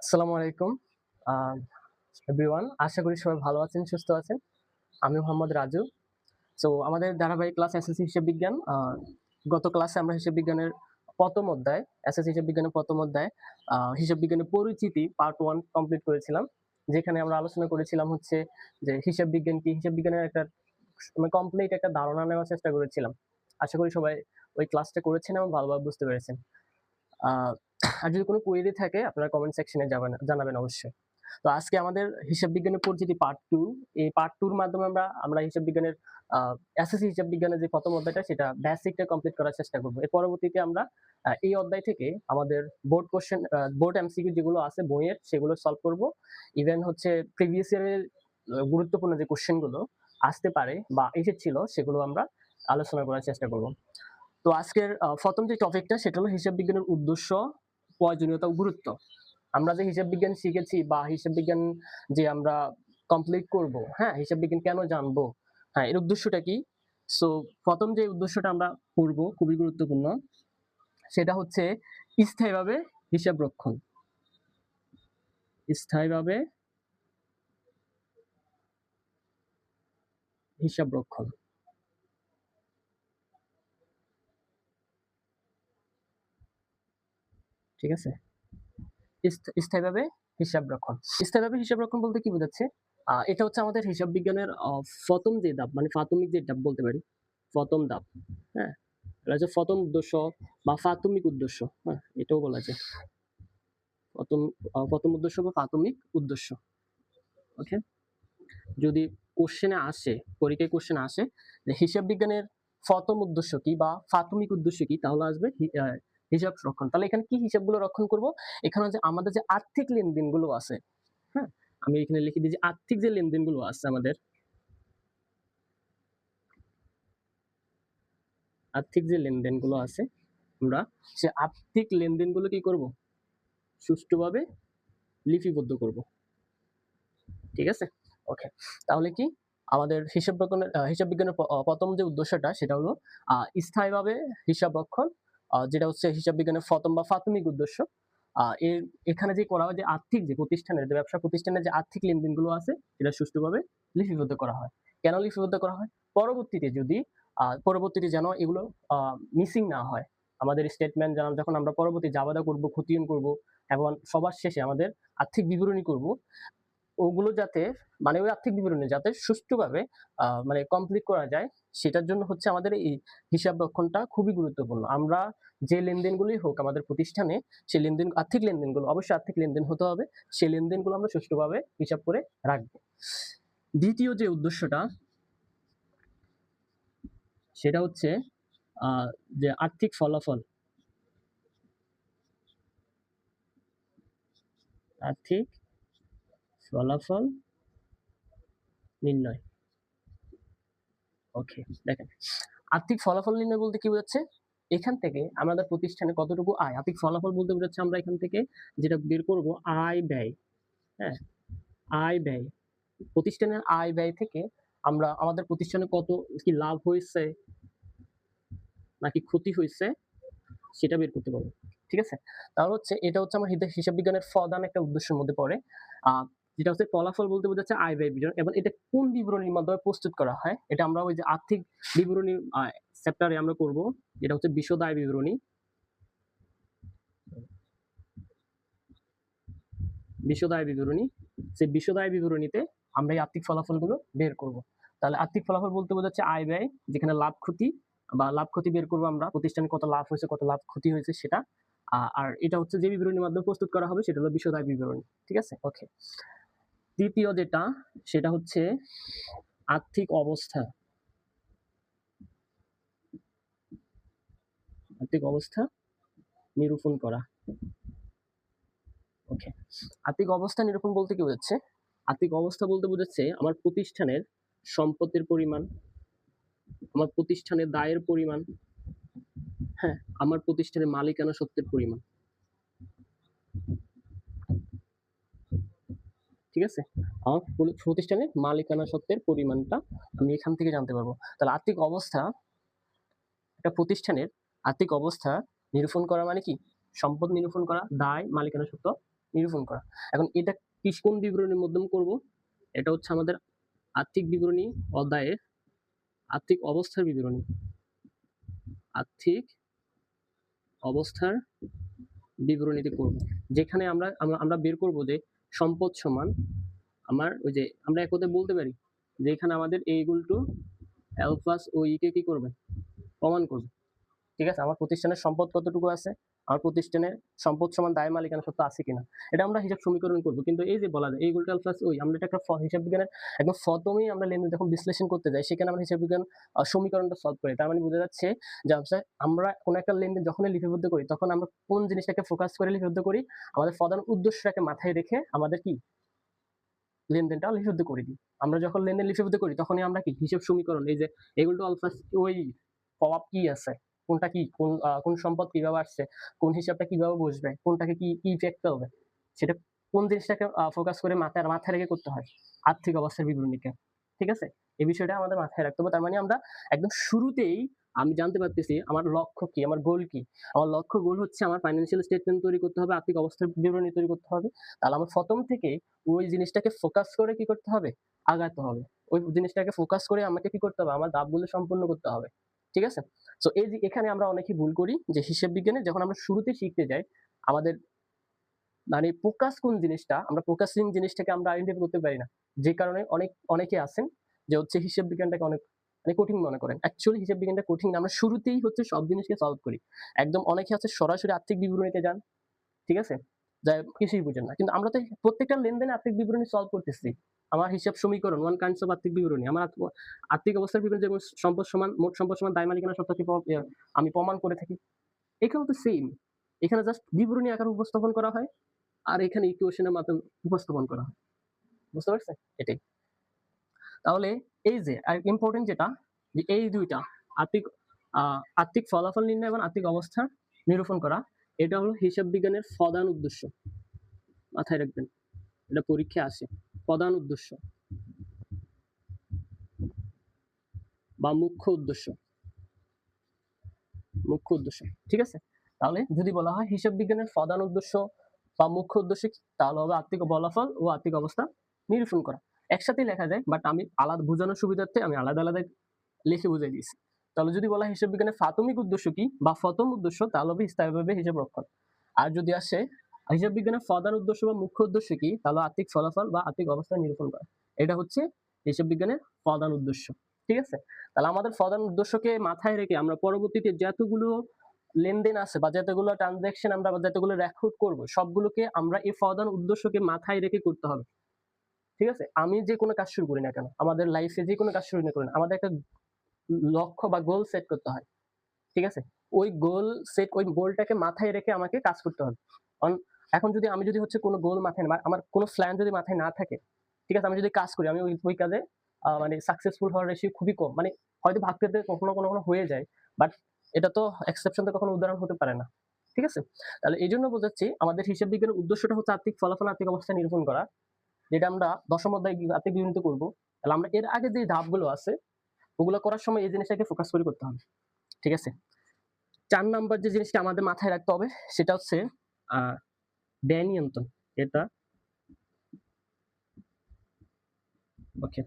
আসসালামু আলাইকুম এভরিওয়ান। আশা করি সবাই ভালো আছেন, সুস্থ আছেন। আমি মোহাম্মদ রাজু। সো আমাদের ধারাবাহিক ক্লাস এসএসসি হিসাব বিজ্ঞান। গত ক্লাসে আমরা হিসাব বিজ্ঞানের প্রথম অধ্যায়, এসএসসি হিসাব বিজ্ঞানের প্রথম অধ্যায় হিসাব বিজ্ঞানের পরিচিতি পার্ট 1 কমপ্লিট করেছিলাম। যেখানে আমরা আলোচনা করেছিলাম হচ্ছে যে হিসাব বিজ্ঞান কি, হিসাব বিজ্ঞানের একটা কমপ্লিট একটা ধারণা নেওয়ার চেষ্টা করেছিলাম। আশা করি সবাই ওই ক্লাসটা করেছেন এবং ভালোভাবে বুঝতে পেরেছেন। আ আর যদি কোনো কোয়েরি থাকে আপনারা কমেন্ট সেকশনে জানাবেন অবশ্যই। তো আজকে আমাদের হিসাব বিজ্ঞানের পরিচিতি পার্ট 2। এই পার্ট 2 এর মাধ্যমে আমরা হিসাব বিজ্ঞানের আ এসএসসি হিসাব বিজ্ঞানের যে প্রথম অধ্যায়টা সেটা বেসিকটা কমপ্লিট করার চেষ্টা করব। এর পরবর্তীতে আমরা এই অধ্যায় থেকে আমাদের বোর্ড কোয়েশ্চেন বোর্ড এমসিকিউ যেগুলো আছে বইয়ের সেগুলো সলভ করব। ইভেন হচ্ছে প্রিভিয়াস ইয়ারের গুরুত্বপূর্ণ যে কোয়েশ্চেন গুলো আসতে পারে বা এসেছিল সেগুলো আমরা আলোচনা করার চেষ্টা করব। তো আজকের ১ম যে টপিকটা সেটা হলো হিসাব বিজ্ঞানের উদ্দেশ্য, প্রয়োজনীয়তা ও গুরুত্ব। আমরা যে হিসাব বিজ্ঞান শিখেছি বা হিসাব বিজ্ঞান যে আমরা কমপ্লিট করব, হ্যাঁ? হিসাব বিজ্ঞান কেন জানবো? হ্যাঁ, এর উদ্দেশ্যটা কি? সো ১ম যে উদ্দেশ্যটা আমরা পড়ব খুবই গুরুত্বপূর্ণ। সেটা হচ্ছে স্থায়ীভাবে হিসাব রক্ষণ। স্থায়ীভাবে হিসাব রক্ষণ। ঠিক আছে? স্থায়ীভাবে হিসাব রক্ষণ। স্থায়ীভাবে হিসাব রক্ষণ বলতে কি বোঝাচ্ছে? এটা হচ্ছে আমাদের হিসাব বিজ্ঞানের ১ম যে ধাপ মানে প্রাথমিক যে ধাপ বলতে পারি। ১ম ধাপ। হ্যাঁ? এটা হচ্ছে ১ম উদ্দেশ্য বা প্রাথমিক উদ্দেশ্য। হ্যাঁ? এটাও বলা যায়। ১ম উদ্দেশ্য বা প্রাথমিক উদ্দেশ্য। ওকে? যদি কোশ্চেনে আসে, পরীক্ষায় কোশ্চেন আসে যে হিসাব বিজ্ঞানের ১ম উদ্দেশ্য কি বা প্রাথমিক উদ্দেশ্য কি? তাহলে আসবে হিসাব রক্ষণ। তাহলে এখানে কি হিসাবগুলো রক্ষণ করব? এখানে যে আমাদের যে আর্থিক লেনদেনগুলো আছে, হ্যাঁ? আমি এখানে লিখে দিই যে আর্থিক যে লেনদেনগুলো আছে আমাদের, আর্থিক যে লেনদেনগুলো আছে, আমরা সে আর্থিক লেনদেনগুলো কি করব? সুষ্ঠুভাবে লিপিবদ্ধ করব। ঠিক আছে? ওকে। তাহলে কি? আমাদের হিসাব বিজ্ঞানের ১ম যে উদ্দেশ্যটা সেটা হলো আ স্থায়ীভাবে হিসাব রক্ষণ। যেটা হচ্ছে হিসাব বিজ্ঞানের ১ম বা প্রাথমিক উদ্দেশ্য। এখানে যে করা হয় যে আর্থিক যে প্রতিষ্ঠানের যে ব্যবসা প্রতিষ্ঠানের যে আর্থিক লেনদেনগুলো আছে সেটা সুষ্ঠুভাবে লিপিবদ্ধ করা হয়। কেন লিপিবদ্ধ করা হয়? পরবর্তীতে যেন এগুলো আ মিসিং না হয়। আমাদের স্টেটমেন্ট যেন যখন আমরা পরবর্তী জাবেদা করব, খতিয়ান করব এবং সবার শেষে আমাদের আর্থিক বিবরণী করব, ওগুলো যাতে মানে ওই আর্থিক বিবরণী যাতে সুষ্ঠুভাবে মানে কমপ্লিট করা যায়, সেটার জন্য হচ্ছে আমাদের এই হিসাব রক্ষণটা খুবই গুরুত্বপূর্ণ। আমরা যে লেনদেনগুলোই হোক আমাদের প্রতিষ্ঠানে, সেই আর্থিক লেনদেনগুলো অবশ্যই আর্থিক লেনদেন হতে হবে। সেই লেনদেনগুলো আমরা সুষ্ঠুভাবে হিসাব করে রাখবো। দ্বিতীয় যে উদ্দেশ্যটা সেটা হচ্ছে আ যে আর্থিক ফলাফল, আর্থিক ফলাফল নির্ণয়। ওকে, দেখেন। আর্থিক ফলাফল নির্ণয় বলতে কি বোঝাচ্ছে? এখান থেকে আমাদের প্রতিষ্ঠানে কতটুকু আয়, আর্থিক ফলাফল বলতে বোঝাচ্ছে আমরা এখান থেকে যেটা বের করব আয় ব্যয়, হ্যাঁ? আয় ব্যয়। প্রতিষ্ঠানের আয় ব্যয় থেকে আমরা আমাদের প্রতিষ্ঠানে কত কি লাভ হইছে নাকি ক্ষতি হইছে সেটা বের করতে পারবো। ঠিক আছে? তাহলে হচ্ছে এটা হচ্ছে আমার হিসাব বিজ্ঞানের প্রধান একটা উদ্দেশ্যের মধ্যে পড়ে। আ যেটা হচ্ছে ফলাফল বলতে বোঝাচ্ছে আয় ব্যয় বিবরণ এবং এটা কোন বিবরণীর মাধ্যমে প্রস্তুত করা হয়? এটা আমরা ওই যে আর্থিক বিবরণী চ্যাপ্টারে আমরা করব। যেটা হচ্ছে বিশদ আয় বিবরণী। বিশদ আয় বিবরণী। সেই বিশদ আয় বিবরণীতে আমরা এই আর্থিক ফলাফলগুলো বের করব। তাহলে আর্থিক ফলাফল বলতে বোঝাচ্ছে আয় ব্যয়, যেখানে লাভ ক্ষতি বা লাভ ক্ষতি বের করব আমরা। প্রতিষ্ঠানে কত লাভ হয়েছে, কত লাভ ক্ষতি হয়েছে সেটা। আর এটা হচ্ছে যে বিবরণীর মাধ্যমে প্রস্তুত করা হবে সেটা হলো বিশদ আয় বিবরণী। ঠিক আছে? ওকে। তৃতীয় যেটা সেটা হচ্ছে আর্থিক অবস্থা। আর্থিক অবস্থা নিরূপণ করা। ওকে। আর্থিক অবস্থা নিরূপণ বলতে কি বোঝাচ্ছে? আর্থিক অবস্থা বলতে বোঝাচ্ছে আমার প্রতিষ্ঠানের সম্পদের পরিমাণ, আমার প্রতিষ্ঠানের দায়ের পরিমাণ, হ্যাঁ, আমার প্রতিষ্ঠানের মালিকানা সত্ত্বের পরিমাণ। ঠিক আছে? আমার প্রতিষ্ঠানের মালিকানা সত্ত্বের পরিমাণটা আমি এখান থেকে জানতে পারবো। তাহলে আর্থিক অবস্থা, একটা প্রতিষ্ঠানের আর্থিক অবস্থা নিরূপণ করা মানে কি? সম্পদ নিরূপণ করা, দায়, মালিকানা সত্ত্ব নিরূপণ করা। এখন এটা কোন বিবরণীর মাধ্যমে করব? এটা হচ্ছে আমাদের আর্থিক বিবরণী অধ্যায়ের আর্থিক অবস্থার বিবরণী। আর্থিক অবস্থার বিবরণীতে করব, যেখানে আমরা বের করব যে সম্পদ সমান আমার ওই যে আমরা এক কথায় বলতে পারি যে এখানে আমাদের a equal to l plus ওই কে কি করবে? প্রমাণ করবে। ঠিক আছে, আমার প্রতিষ্ঠানের সম্পদ কতটুকু আছে, আমার প্রতিষ্ঠানের সম্পদ সমান দায় মালিকানা সত্ত্ব আছে কিনা, এটা আমরা হিসাব সমীকরণ করব। কিন্তু এই যে বলা যায় এই গোলটাল প্লাস ওই, আমরা এটা একটা হিসাব বিজ্ঞানের একদম প্রথমেই আমরা লেনদেন যখন বিশ্লেষণ করতে যাই সেখানে আমরা হিসাব বিজ্ঞান সমীকরণটা সলভ করি। তার মানে বোঝা যাচ্ছে যে আমরা কোনো একটা লেনদেন যখনই লিপিবদ্ধ করি তখন আমরা কোন জিনিসটাকে ফোকাস করে লিপিবদ্ধ করি, আমাদের প্রধান উদ্দেশ্যটাকে মাথায় রেখে আমাদের কি লেনদেনটা লিপিবদ্ধ করে দিই। আমরা যখন লেনদেন লিপিবদ্ধ করি তখনই আমরা কি হিসাব সমীকরণ, এই যে এগুলো তো আলফা ওই প্রভাব কি আছে, কোনটা কি কোন সম্পদ কিভাবে আসছে, কোন হিসাবটা কিভাবে বসবে, কোনটাকে কি কি ইফেক্ট ফেলবে, সেটা কোন জিনিসটাকে ফোকাস করে মাথায় রেখে করতে হয় আর্থিক অবস্থার বিবরণীকে। ঠিক আছে, এই বিষয়টা আমাদের মাথায় রাখতে হবে। তার মানে আমরা একদম শুরুতেই আমি জানতে পারতেছি আমার লক্ষ্য কি, আমার গোল কি। আমার লক্ষ্য গোল হচ্ছে আমার ফাইন্যান্সিয়াল স্টেটমেন্ট তৈরি করতে হবে, আর্থিক অবস্থার বিবরণী তৈরি করতে হবে। তাহলে আমার প্রথম থেকে ওই জিনিসটাকে ফোকাস করে কি করতে হবে, আগাতে হবে। ওই জিনিসটাকে ফোকাস করে আমাকে কি করতে হবে, আমার ধাপগুলো সম্পূর্ণ করতে হবে। ঠিক আছে, তো এই যে এখানে আমরা অনেকেই ভুল করি যে হিসাব বিজ্ঞানে যখন আমরা শুরুতে শিখতে যাই আমাদের মানে ফোকাস কোন জিনিসটা, আমরা ফোকাসিং জিনিসটাকে আমরা আইডেন্টিফাই করতে পারি না। যে কারণে অনেকে আছেন যে হচ্ছে হিসাব বিজ্ঞানটাকে অনেক কঠিন মনে করেন। অ্যাকচুয়ালি হিসাব বিজ্ঞানটা কঠিন না, আমরা শুরুতেই হচ্ছে সব জিনিসকে সলভ করি। একদম অনেকে হচ্ছে সরাসরি আর্থিক বিবরণীতে যান, ঠিক আছে, যা কিছুই বুঝেন না। কিন্তু আমরা তো প্রত্যেকটা লেনদেনে আর্থিক বিবরণী সলভ করতেছি। আমার হিসাব সমীকরণ ওয়ান কাইন্ডস অফ আর্থিক বিবরণী, আমার আর্থিক অবস্থার বিবরণী যেমন সম্পদ সমান মোট সম্পদ সমান দায় মালিকানা সত্ত্বকে আমি প্রমাণ করে থাকি। এখানেও তো সেম, এখানে জাস্ট বিবরণী আকারে উপস্থাপন করা হয় আর এখানে ইকুয়েশনের মাধ্যমে উপস্থাপন করা হয়। বুঝতে পারছেন? এটাই। তাহলে এই যে আর ইম্পর্টেন্ট যেটা, যে এই দুইটা আর্থিক ফলাফল নির্ণয় এবং আর্থিক অবস্থা নিরূপণ করা, এটা হলো হিসাব বিজ্ঞানের প্রধান উদ্দেশ্য। মাথায় রাখবেন, এটা পরীক্ষায় আসে। প্রধান উদ্দেশ্য বা মুখ্য উদ্দেশ্য, ঠিক আছে। তাহলে যদি বলা হয় হিসাব বিজ্ঞানের প্রধান উদ্দেশ্য বা মুখ্য উদ্দেশ্য কি, তাহলে হবে আর্থিক ফলাফল ও আর্থিক অবস্থা নিরূপণ করা। একসাথেই লেখা যায়, বাট আমি আলাদা বোঝানোর সুবিধার্থে আমি আলাদা আলাদা লিখে বুঝিয়ে দিয়েছি। তাহলে যদি বলা হিসাব বিজ্ঞানের প্রাথমিক উদ্দেশ্য কি বা প্রথম উদ্দেশ্য, তাহলে হবে স্থায়ীভাবে হিসাব রক্ষণ। আর যদি আসে হিসাব বিজ্ঞানের প্রধান উদ্দেশ্য বা মুখ্য উদ্দেশ্য কি, তাহলে আর্থিক ফলাফল বা আর্থিক অবস্থা নিরূপণ করা। এটা হচ্ছে হিসাব বিজ্ঞানের প্রধান উদ্দেশ্য। ঠিক আছে, তাহলে আমাদের প্রধান উদ্দেশ্যকে মাথায় রেখে আমরা পরবর্তীতে যতগুলো লেনদেন আছে বা যতগুলো ট্রানজাকশন আমরা যতগুলো রেকর্ড করব সবগুলোকে আমরা এই প্রধান উদ্দেশ্যকে মাথায় রেখে করতে হবে। ঠিক আছে, আমি যে কোনো কাজ শুরু করি না কেন, আমাদের লাইফে যে কোনো কাজ শুরু না করি না, আমাদের একটা লক্ষ্য বা গোল সেট করতে হয়। ঠিক আছে, ওই গোলটাকে মাথায় রেখে আমাকে কাজ করতে হবে। এখন যদি আমি হচ্ছে কোনো গোল মাথায় না, আমার কোনো প্ল্যান যদি মাথায় না থাকে, ঠিক আছে, আমি যদি কাজ করি আমি ওই কাজে মানে সাকসেসফুল হওয়ার রেশিও খুবই কম। মানে হয়তো ভাগ্যতে কখনো হয়ে যায়, বাট এটা তো এক্সেপশন, তো কখনো উদাহরণ হতে পারে না। ঠিক আছে, তাহলে এই জন্য বোঝাচ্ছি আমাদের হিসাব বিজ্ঞানের উদ্দেশ্যটা হচ্ছে আর্থিক ফলাফল আর্থিক অবস্থা নিরূপণ করা, যেটা আমরা দশম অধ্যায় আর্থিক বিবরণীতে করবো। তাহলে আমরা এর আগে যে ধাপগুলো আছে ওগুলো করার সময় এই জিনিসটাকে ফোকাস করে করতে হবে। ঠিক আছে, 4 নাম্বার যে জিনিসটা আমাদের মাথায় রাখতে হবে সেটা হচ্ছে ব্যয় নিয়ন্ত্রণ। এটা ওকে,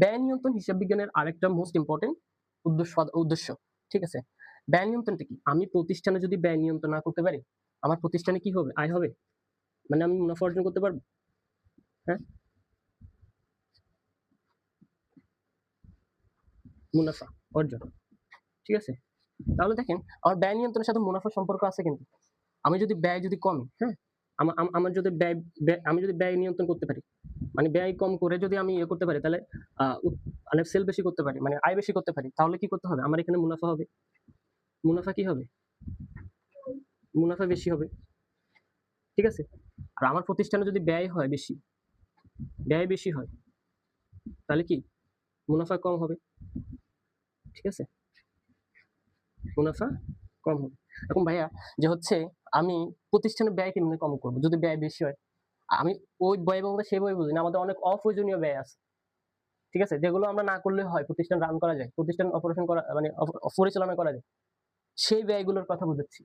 ব্যয় নিয়ন্ত্রণ হিসাব বিজ্ঞানের আরেকটা মোস্ট ইম্পর্টেন্ট উদ্দেশ্য। ঠিক আছে, ব্যয় নিয়ন্ত্রণটা কি, আমি প্রতিষ্ঠানে যদি ব্যয় নিয়ন্ত্রণ না করতে পারি আমার প্রতিষ্ঠানে কি হবে, আয় হবে, মানে আমি মুনাফা অর্জন করতে পারবো। হ্যাঁ, মুনাফা অর্জন। ঠিক আছে, তাহলে দেখেন আমার ব্যয় নিয়ন্ত্রণের সাথে মুনাফার সম্পর্ক আছে। কিন্তু আমি যদি ব্যয় কমে, হ্যাঁ, আমার যদি আমি যদি ব্যয় নিয়ন্ত্রণ করতে পারি, মানে ব্যয় কম করে যদি আমি করতে পারি, তাহলে মানে সেল বেশি করতে পারি, মানে আয় বেশি করতে পারি, তাহলে কি করতে হবে, আমার এখানে মুনাফা হবে। মুনাফা কি হবে, মুনাফা বেশি হবে। ঠিক আছে, আর আমার প্রতিষ্ঠানে যদি ব্যয় বেশি হয় তাহলে কি মুনাফা কম হবে। ঠিক আছে, মুনাফা কম হবে। এখন ভাইয়া যে হচ্ছে আমি প্রতিষ্ঠানের ব্যয় কেমনে কম করবো যদি ব্যয় বেশি হয়, আমি ওই ব্যয় বলতে সেই বই বুঝি না, আমাদের অনেক অপ্রয়োজনীয় ব্যয় আছে। ঠিক আছে, যেগুলো আমরা না করলে হয়, প্রতিষ্ঠান রান করা যায়, প্রতিষ্ঠান অপারেশন করা মানে পরিচালনা করা যায়, সেই ব্যয়গুলোর কথা বুঝাচ্ছি।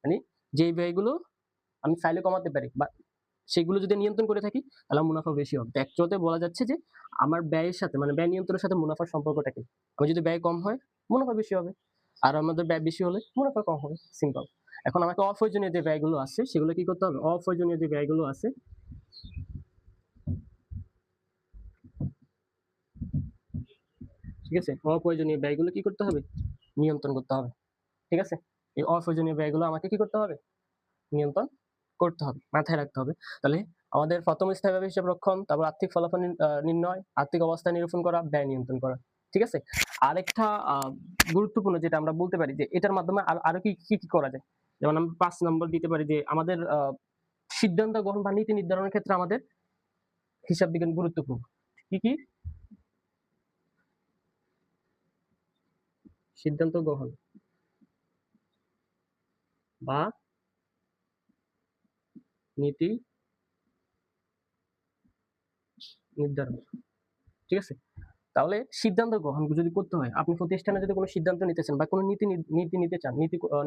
মানে যেই ব্যয়গুলো আমি চাইলে কমাতে পারি, বা সেগুলো যদি নিয়ন্ত্রণ করে থাকি তাহলে মুনাফা বেশি হবে। একচুয়াতে বলা যাচ্ছে যে আমার ব্যয়ের সাথে মানে ব্যয় নিয়ন্ত্রণের সাথে মুনাফার সম্পর্কটা কি? আমার যদি ব্যয় কম হয় মুনাফা বেশি হবে, আর আমাদের ব্যয় বেশি হলে মুনাফা কম হবে, সিম্পল। এখন আমাকে অপ্রয়োজনীয় যে ব্যয়গুলো আছে সেগুলো কি করতে হবে? অপ্রয়োজনীয় যে ব্যয়গুলো আছে ঠিক আছে, অপ্রয়োজনীয় ব্যয়গুলো কি করতে হবে? নিয়ন্ত্রণ করতে হবে। ঠিক আছে, এই অপ্রয়োজনীয় ব্যয়গুলো আমাকে কি করতে হবে? নিয়ন্ত্রণ করতে হবে, মাথায় রাখতে হবে। তাহলে আমাদের প্রথম স্থায়ীভাবে হিসাব রক্ষণ, তারপর আর্থিক ফলাফল নির্ণয়, আর্থিক অবস্থা নিরূপণ করা, ব্যয় নিয়ন্ত্রণ করা। ঠিক আছে, আরেকটা গুরুত্বপূর্ণ যেটা আমরা বলতে পারি যে এটার মাধ্যমে আরো কি কি করা যায়, যেমন আমরা 5 নম্বর দিতে পারি যে আমাদের সিদ্ধান্ত গ্রহণ বা নীতি নির্ধারণের ক্ষেত্রে আমাদের হিসাব বিজ্ঞান গুরুত্বপূর্ণ। কি কি? সিদ্ধান্ত গ্রহণ বা নীতি নির্ধারণ। ঠিক আছে, তাহলে সিদ্ধান্ত গ্রহণ যদি করতে হয়, আপনি প্রতিষ্ঠানে যদি কোনো সিদ্ধান্ত নিতে চান বা কোনো নীতি নিতে চান,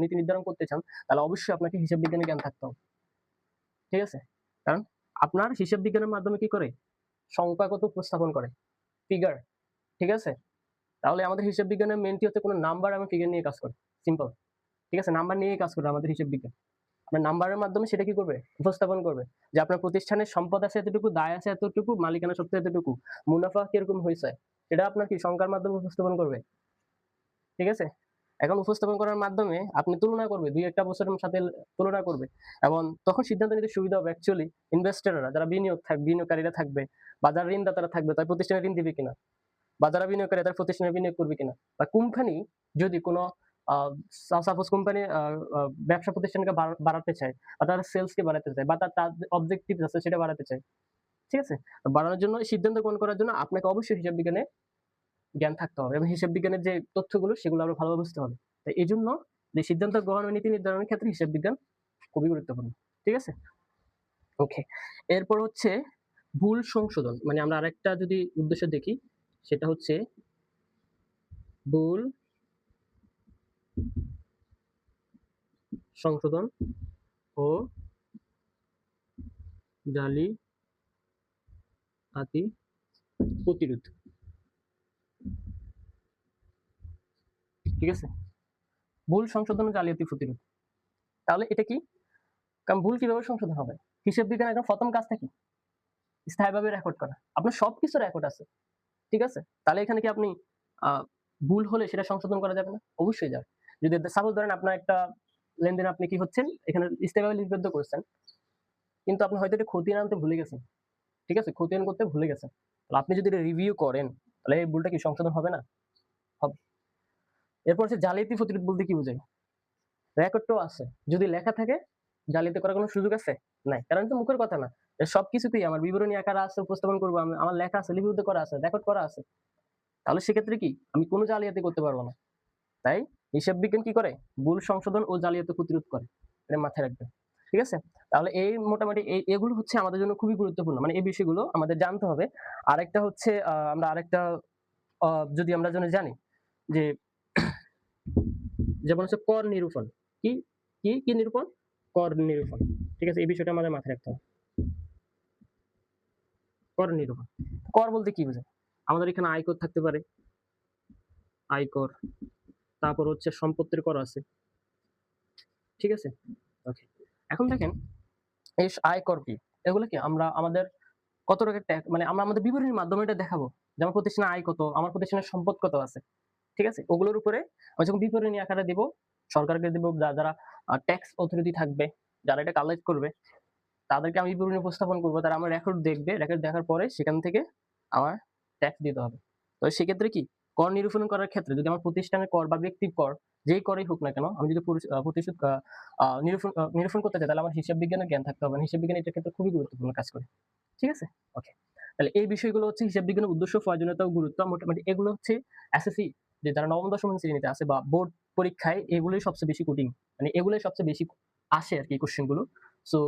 নীতি নির্ধারণ করতে চান, তাহলে অবশ্যই আপনাকে হিসাব বিজ্ঞানের জ্ঞান থাকতে হবে। ঠিক আছে, কারণ আপনার হিসাব বিজ্ঞানের মাধ্যমে কি করে? সংখ্যাগত উপস্থাপন করে, ফিগার। ঠিক আছে, তাহলে আমাদের হিসাব বিজ্ঞানের মেনটি হচ্ছে কোনো নাম্বার এবং ফিগার নিয়ে কাজ করে, সিম্পল। ঠিক আছে, নাম্বার নিয়ে কাজ করে আমাদের হিসাব বিজ্ঞান। আপনার নাম্বারের মাধ্যমে সেটা কি করবে? উপস্থাপন করবে যে আপনার প্রতিষ্ঠানের সম্পদ আছে এতটুকু, দায় আছে এতটুকু, মালিকানা সত্ত্ব এতটুকু, মুনাফা কিরকম হয়েছে, এটা আপনার কি সংখ্যার মাধ্যমে উপস্থাপন করবে। ঠিক আছে, এখন উপস্থাপন করার মাধ্যমে আপনি তুলনা করবে, দুই একটা বছরের সাথে তুলনা করবে, এবং তখন সিদ্ধান্ত নিতে সুবিধা হবে। অ্যাকচুয়ালি ইনভেস্টররা যারা বিনিয়োগকারীরা থাকবে, বা যারা ঋণদাতারা থাকবে, তার প্রতিষ্ঠানে ঋণ দিবে কিনা, বা যারা বিনিয়োগকারী তার প্রতিষ্ঠানে বিনিয়োগ করবে কিনা, বা কোম্পানি যদি কোনো সাপোজ কোম্পানি ব্যবসা প্রতিষ্ঠানকে বাড়াতে চায়, বা তার সেলসকে বাড়াতে চায়, বা তার অবজেক্টিভ আছে সেটা বাড়াতে চায়। ঠিক আছে, বাড়ানোর জন্য সিদ্ধান্ত গ্রহণ করার জন্য আপনাকে অবশ্যই হিসাব বিজ্ঞানে জ্ঞান থাকতে হবে, এবং হিসাব বিজ্ঞানের যে তথ্যগুলো সেগুলো আরো ভালোভাবে বুঝতে হবে। তাই এই জন্য যে সিদ্ধান্ত গ্রহণ ও নীতি নির্ধারণের ক্ষেত্রে হিসাব বিজ্ঞান খুবই গুরুত্বপূর্ণ। ঠিক আছে, ওকে। এরপর হচ্ছে ভুল সংশোধন, মানে আমরা আরেকটা যদি উদ্দেশ্য দেখি সেটা হচ্ছে ভুল সংশোধন ও জালিয়াতি প্রতিরোধ। ঠিক আছে, ভুল সংশোধন ও জালিয়াতি প্রতিরোধ। তাহলে এটা কি? কারণ ভুল কিভাবে সংশোধন হবে? হিসাব বিজ্ঞানের একদম প্রথম কাজটা কি? স্থায়ীভাবে রেকর্ড করা। আপনার সবকিছু রেকর্ড আছে। ঠিক আছে, তাহলে এখানে কি আপনি ভুল হলে সেটা সংশোধন করা যাবে না? অবশ্যই যাবে। যদি সাপোজ ধরেন আপনার একটা লেনদেন আপনি কি হচ্ছেন এখানে স্থায়ীভাবে লিপিবদ্ধ করছেন, কিন্তু আপনি হয়তো এটা খতিয়ান আনতে ভুলে গেছেন। ঠিক আছে, খতিয়ান করতে ভুলে গেছেন, তাহলে আপনি যদি রিভিউ করেন তাহলে এই ভুলটা কি সংশোধন হবে না? হবে। এরপর হচ্ছে জালিয়াতি প্রতিরোধ বলতে কি বোঝায়? রেকর্ড তো আছে, যদি লেখা থাকে জালিয়াতি করার কোনো সুযোগ আছে? নাই, কারণ তো মুখের কথা না, সবকিছুতেই আমার বিবরণী আকারে আছে, উপস্থাপন করবো, আমার লেখা আছে, লিপিবদ্ধ করা আছে, রেকর্ড করা আছে। তাহলে সেক্ষেত্রে কি আমি কোনো জালিয়াতি করতে পারবো না। তাই হিসাব বিজ্ঞান কি করে? ভুল সংশোধন ও জালিয়াতি প্রতিরোধ করে, এটা মাথায় রাখবেন। ঠিক আছে, তাহলে এই মোটামুটি এগুলো হচ্ছে আমাদের জন্য খুবই গুরুত্বপূর্ণ, মানে এই বিষয়গুলো আমাদের জানতে হবে। আরেকটা হচ্ছে আমরা আরেকটা যদি আমরা জানি যে যেমন হচ্ছে কর নিরূপণ। কি কি কি নিরূপণ? কর নিরূপণ। ঠিক আছে, এই বিষয়টা আমাদের মাথায় রাখতে হবে। কর নিরূপণ, কর বলতে কি বোঝায়? আমাদের এখানে আয়কর থাকতে পারে, আয়কর, তারপর হচ্ছে সম্পত্তির কর আছে। ঠিক আছে, ওকে। এখন দেখেন এই আয়কর কি, এগুলো কি আমরা আমাদের কত টাকা ট্যাক্স, মানে আমরা আমাদের বিবরণীর মাধ্যমে এটা দেখাবো, যেমন প্রতিষ্ঠানের আয় কত, আমার প্রতিষ্ঠানের সম্পদ কত আছে। ঠিক আছে, ওগুলোর উপরে আমি যখন বিবরণী আকারে দিব, সরকারকে দিব, যারা ট্যাক্স অথরিটি থাকবে, যারা এটা কালেক্ট করবে, তাদেরকে আমি বিবরণী উপস্থাপন করবো, তারা আমার রেকর্ড দেখবে, রেকর্ড দেখার পরে সেখান থেকে আমার ট্যাক্স দিতে হবে। তো সেক্ষেত্রে কি কর নিরূপণ করার ক্ষেত্রে যদি আমার প্রতিষ্ঠানের কর বা ব্যক্তির কর যেই করেই হোক না কেন, আমি যদি প্রতিশোধ নিরূপণ করতে চাই, তাহলে আমার হিসাব বিজ্ঞানের জ্ঞান থাকতে হবে। হিসাব বিজ্ঞান এটার ক্ষেত্রে খুবই গুরুত্বপূর্ণ কাজ করে। ঠিক আছে, ওকে। তাহলে এই বিষয়গুলো হচ্ছে হিসাব বিজ্ঞানের উদ্দেশ্য, প্রয়োজনীয়তা ও গুরুত্ব। মোটামুটি এগুলো হচ্ছে এসএসসি যে যারা নবম দশম শ্রেণীতে আছে বা বোর্ড পরীক্ষায় এগুলোই সবচেয়ে বেশি কঠিন, মানে এগুলোই সবচেয়ে বেশি আসে আর কি কোশ্চেন গুলো। সো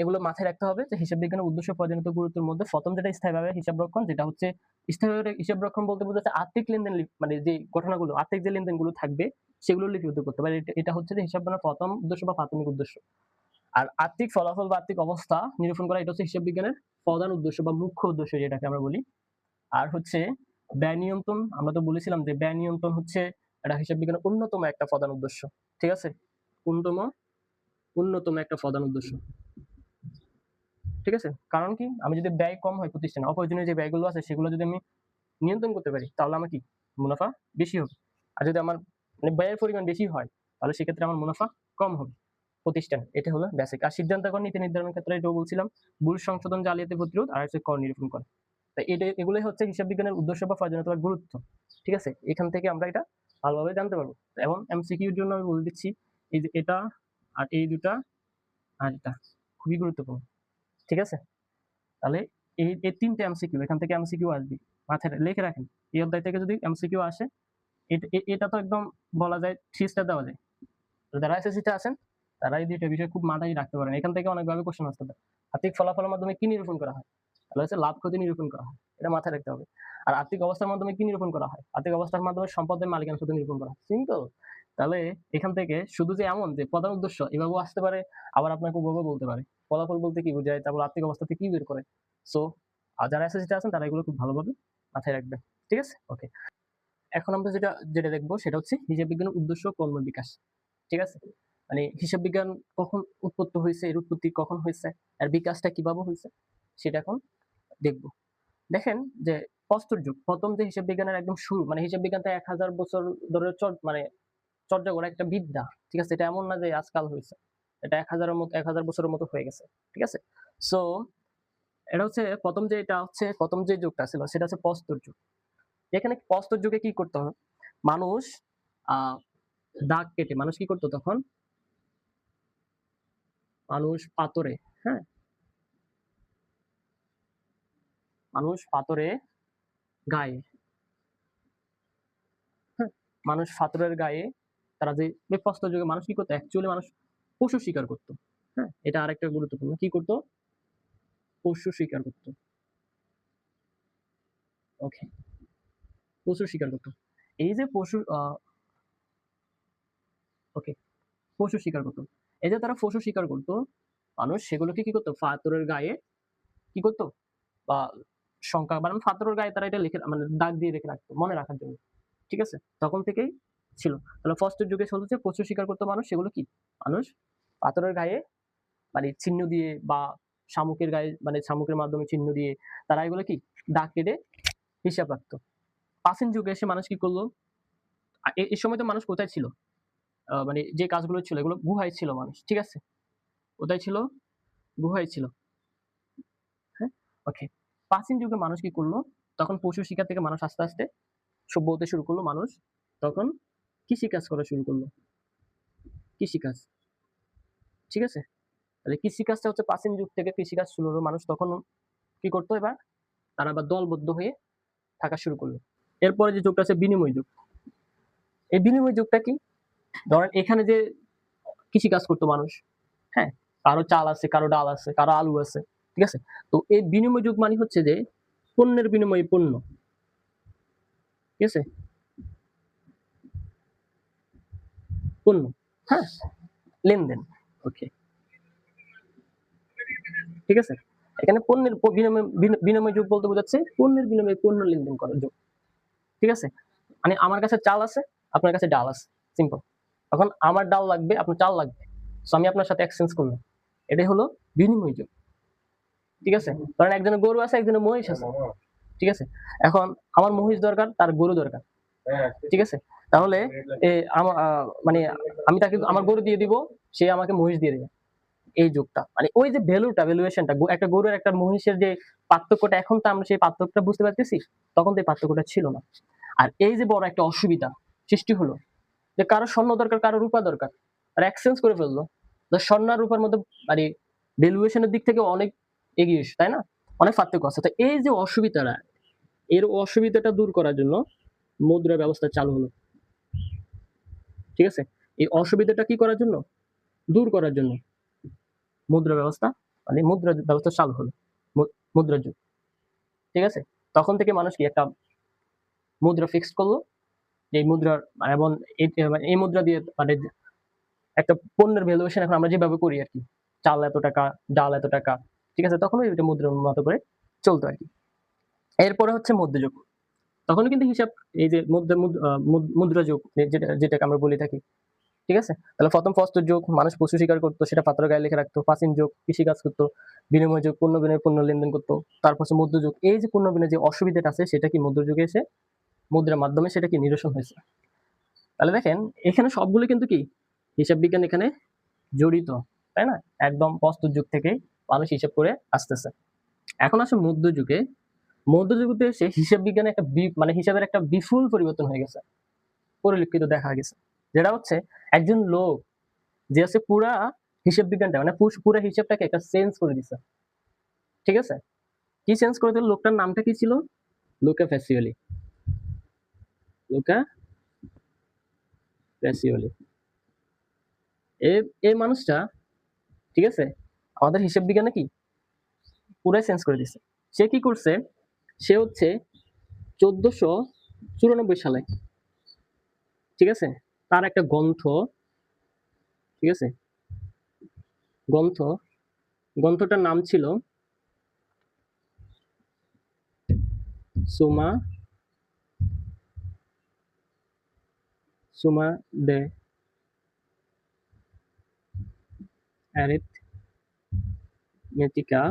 এগুলো মাথায় রাখতে হবে যে হিসাব বিজ্ঞানের উদ্দেশ্য, প্রয়োজনীয়তা, গুরুত্বের মধ্যে প্রথম যেটা স্থায়ীভাবে হিসাব রক্ষণ, যেটা হচ্ছে স্থায়ীভাবে হিসাব রক্ষণ বলতে বোঝাচ্ছে আর্থিক লেনদেন, মানে যে ঘটনাগুলো আর্থিক যে লেনদেনগুলো থাকবে সেগুলো লিপিবদ্ধ করতে পারে। এটা হচ্ছে যে হিসাব গণনার প্রথম উদ্দেশ্য বা প্রাথমিক উদ্দেশ্য। আর আর্থিক ফলাফল বা আর্থিক অবস্থা নিরূপণ করা এটা হচ্ছে হিসাব বিজ্ঞানের প্রধান উদ্দেশ্য বা মুখ্য উদ্দেশ্য যেটাকে আমরা বলি। আর হচ্ছে ব্যয় নিয়ন্ত্রণ, আমরা তো বলেছিলাম যে ব্যয় নিয়ন্ত্রণ হচ্ছে এটা হিসাব বিজ্ঞানের অন্যতম একটা প্রধান উদ্দেশ্য। ঠিক আছে, অন্যতম একটা প্রধান উদ্দেশ্য। ঠিক আছে, কারণ কি আমি যদি ব্যয় কম হয় প্রতিষ্ঠানে, অপ্রয়োজনীয় যে ব্যয়গুলো আছে সেগুলো যদি আমি নিয়ন্ত্রণ করতে পারি তাহলে আমার কি মুনাফা বেশি হবে। আর যদি আমার মানে ব্যয়ের পরিমাণ বেশি হয় তাহলে সেক্ষেত্রে আমার মুনাফা কম হবে প্রতিষ্ঠান। এটা হলো বেসিক। আর সিদ্ধান্তকর নীতি নির্ধারণের ক্ষেত্রে এটাও বলছিলাম, ভুল সংশোধন, জালিয়াতি প্রতিরোধ আর হচ্ছে কর নিরূপণ করা। তাই এগুলোই হচ্ছে হিসাব বিজ্ঞানের উদ্দেশ্য বা প্রয়োজনীয়তা বা গুরুত্ব। ঠিক আছে, এখান থেকে আমরা এটা ভালোভাবে জানতে পারবো। এবং এমসিকিউর জন্য আমি বলে দিচ্ছি, এই যে এটা আর এই দুটা আর এটা খুবই গুরুত্বপূর্ণ। ঠিক আছে, তাহলে এই তিনটে এমসিকিউ, এখান থেকে এমসিকিউ আসবে, মাথায় লিখে রাখেন। এই অধ্যায় থেকে যদি এমসিকিউ আসে, এটা তো একদম বলা যায় 3 স্টার দেওয়া যায়। যারা এসএসসিতে আছেন তারা এই দুইটা বিষয় খুব মাথায় রাখতে পারেন। এখান থেকে অনেকভাবে কোশ্চেন আসতে পারে। আর্থিক ফলাফলের মাধ্যমে কি নিরূপণ করা হয়? তাহলে হচ্ছে লাভ ক্ষতি নিরূপণ করা হয়, এটা মাথায় রাখতে হবে। আর আর্থিক অবস্থার মাধ্যমে কি নিরূপণ করা হয়? আর্থিক অবস্থার মাধ্যমে সম্পদের মালিকানা সূত্র নিরূপণ করা হয়। সিম্পল। তাহলে এখান থেকে শুধু যে এমন যে প্রধান উদ্দেশ্য এভাবেও আসতে পারে, আবার আপনাকে ওভাবে বলতে পারে ফলাফল বলতে কি বোঝায়, তারপর আর্থিক অবস্থা থেকে কি বের করে। সো যারা এসএসসিতে আছেন তারা এগুলো খুব ভালোভাবে মাথায় রাখবেন। ঠিক আছে, ওকে। এখন আমরা যেটা দেখবো সেটা হচ্ছে হিসাব বিজ্ঞানের উদ্দেশ্য কর্ম বিকাশ। ঠিক আছে, মানে হিসাব বিজ্ঞান কখন উৎপত্তি হয়েছে, এর উৎপত্তি কখন হয়েছে, আর বিকাশটা কিভাবে হয়েছে সেটা এখন দেখবো। দেখেন যে প্রস্তর যুগ, প্রথম যে হিসাব বিজ্ঞানের একদম শুরু, মানে হিসাব বিজ্ঞানটা 1000 বছর ধরে মানে চর্চা করা একটা বিদ্যা। ঠিক আছে, এটা এমন না যে আজকাল হয়েছে, এটা 1000 বছরের মতো হয়ে গেছে। ঠিক আছে, সো এটা হচ্ছে প্রথম যে যুগটা ছিল সেটা হচ্ছে প্রস্তর যুগ। এখানে প্রস্তর যুগে কি করতে হবে, মানুষ দাগ কেটে, মানুষ কি করতো তখন, মানুষ পাথরে, হ্যাঁ, মানুষ পাথরে গায়ে, হ্যাঁ, মানুষ পাথরের গায়ে তারা যে প্রস্তর যুগে মানুষ কি করতো, অ্যাকচুয়ালি মানুষ পশু শিকার করতো। হ্যাঁ, এটা আরেকটা গুরুত্বপূর্ণ, কি করতো, পশু শিকার করতো। ওকে, পশু শিকার করতো। এই যে পশু ওকে, পশু শিকার করতো, এই যে তারা পশু শিকার করতো, মানুষ সেগুলোকে কি করতো, পাথরের গায়ে কি করতো, বা সংখ্যা মানে পাথরের গায়ে তারা এটা লিখে মানে দাগ দিয়ে রেখে রাখতো মনে রাখার জন্য। ঠিক আছে, তখন থেকেই ছিল। তাহলে ফার্স্টের যুগে হচ্ছে পশু শিকার করতো মানুষ, সেগুলো কি মানুষ পাথরের গায়ে মানে চিহ্ন দিয়ে বা শামুকের গায়ে মানে শামুকের মাধ্যমে চিহ্ন দিয়ে তারা এগুলো কি দাগ কেটে হিসাব রাখতো। প্রাচীন যুগে এসে মানুষ কি করলো, এই সময় তো মানুষ কোথায় ছিল, মানে যে কাজগুলো ছিল এগুলো গুহায় ছিল মানুষ। ঠিক আছে, কোথায় ছিল, গুহায় ছিল। হ্যাঁ, ওকে। প্রাচীন যুগে মানুষ কি করলো, তখন পশু শিকার থেকে মানুষ আস্তে আস্তে সভ্য হতে শুরু করলো। মানুষ তখন কৃষিকাজ করা শুরু করলো, কৃষিকাজ। ঠিক আছে, তাহলে কৃষিকাজটা হচ্ছে প্রাচীন যুগ থেকে কৃষিকাজ শুরু হলো। মানুষ তখন কি করতো, এবার তারা আবার দলবদ্ধ হয়ে থাকা শুরু করলো। এরপরে যে যুগটা আছে বিনিময় যুগ। এই বিনিময় যুগটা কি, ধরেন এখানে যে কৃষিকাজ করতো মানুষ, হ্যাঁ, কারো চাল আছে, কারো ডাল আছে, কারো আলু আছে। ঠিক আছে, তো এই বিনিময় যুগ মানে হচ্ছে যে পণ্যের বিনিময়ে পণ্য। ঠিক আছে, পণ্য, হ্যাঁ, লেনদেন। ওকে, ঠিক আছে, এখানে পণ্যের বিনিময় যুগ বলতে বোঝাচ্ছে পণ্যের বিনিময়ে পণ্য লেনদেন করার যুগ। ঠিক আছে, মানে আমার কাছে চাল আছে, আপনার কাছে ডাল আছে, সিম্পল। এখন আমার ডাল লাগবে, আপনার চাল লাগবে, সো আমি আপনার সাথে এক্সচেঞ্জ করলাম, এটাই হলো বিনিময় যুগ। ঠিক আছে, কারণ একজনের গরু আছে, একজনের মহিষ আছে। ঠিক আছে, এখন আমার মহিষ দরকার, তার গরু দরকার। ঠিক আছে, তাহলে মানে আমি তাকে আমার গরু দিয়ে দিব, সে আমাকে মহিষ দিয়ে দেবে। এই যুগটা মানে ওই যে ভ্যালুয়েশনটা, একটা গরুর একটা মহিষের যে পার্থক্যটা, এখন তো আমরা সেই পার্থক্যটা বুঝতে পারতেছি, তখন তো এই পার্থক্যটা ছিল না। আর এই যে বড় একটা অসুবিধা সৃষ্টি হলো, যে কারো স্বর্ণ দরকার, কারো রূপা দরকার, আর এক্সচেঞ্জ করে ফেললো। স্বর্ণ আর রূপার মধ্যে মানে ভ্যালুয়েশনের দিক থেকে অনেক এগিয়ে এসে, তাই না, অনেক পার্থক্য আছে। তো এই যে অসুবিধাটা, এর অসুবিধাটা দূর করার জন্য মুদ্রা ব্যবস্থা চালু হলো। ঠিক আছে, এই অসুবিধাটা কি করার জন্য, দূর করার জন্য মুদ্রা ব্যবস্থা মানে মুদ্রা ব্যবস্থা চালু হলো, মুদ্রার যুগ। ঠিক আছে, তখন থেকে মানুষ কি একটা মুদ্রা ফিক্সড করলো, যে এই মুদ্রার এবং এই মুদ্রা দিয়ে মানে একটা পণ্যের ভ্যালুয়েশন এখন আমরা যেভাবে করি আর কি। চাল এত টাকা, ডাল এত টাকা, ঠিক আছে, তখন ওইটা মুদ্রার মতো করে চলতো আর কি। এরপরে হচ্ছে মধ্যযুগ। তখন কিন্তু হিসাব, এই যে মুদ্রা যুগ যেটাকে আমরা বলে থাকি, ঠিক আছে। তাহলে প্রথম প্রস্তর যুগ, মানুষ পশু শিকার করতো, সেটা পাথরের গায়ে লিখে রাখতো। প্রাচীন যুগ, কৃষিকাজ করতো। বিনিময় যুগ, পণ্য বিনিময়, পণ্য লেনদেন করতো। তারপর হচ্ছে মধ্যযুগ, এই যে পণ্য বিনিময় যে অসুবিধাটা আছে সেটা কি মধ্যযুগে এসে মুদ্রার মাধ্যমে সেটা কি নিরসন হয়েছে। তাহলে দেখেন এখানে সবগুলো কিন্তু কি হিসাব বিজ্ঞান এখানে জড়িত, তাই না? একদম প্রস্তর যুগ থেকে মানুষ হিসাব করে আসতেছে। এখন আসে মধ্যযুগে। মধ্যযুগে এসে হিসাব বিজ্ঞানে একটা মানে হিসাবের একটা বিপুল পরিবর্তন হয়ে গেছে, পরিলক্ষিত দেখা গেছে। যেটা হচ্ছে একজন লোক যে আছে পুরা হিসাব বিজ্ঞানটা মানে পুরা হিসাবটাকে একটা চেঞ্জ করে দিছে, ঠিক আছে। কি চেঞ্জ করে দিল? লোকটার নামটা কি ছিল? Luka Pacioli. লুকা প্যাসিওলি, এই মানুষটা, ঠিক আছে, আমাদের হিসাব বিজ্ঞানে কি পুরাই চেঞ্জ করে দিছে। সে কি করছে? সে হচ্ছে 1494 সালে, ঠিক আছে, তার একটা গ্রন্থ, ঠিক আছে, গ্রন্থটার নাম ছিল সুমা দে অ্যারিথমেটিকা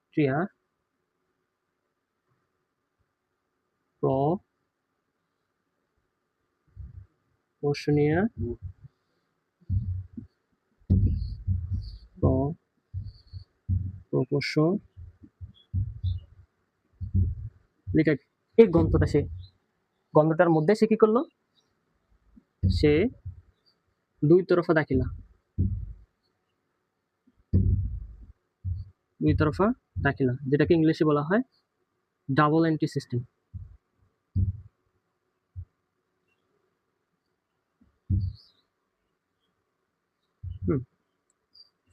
জিওমেট্রিয়া প্রপোর্শনিয়া লেখা। এই গ্রন্থটার মধ্যে সে কি করলো? সে দুই তরফা দাখিলা যেটাকে ইংলিশে বলা হয় ডাবল এন্ট্রি সিস্টেম।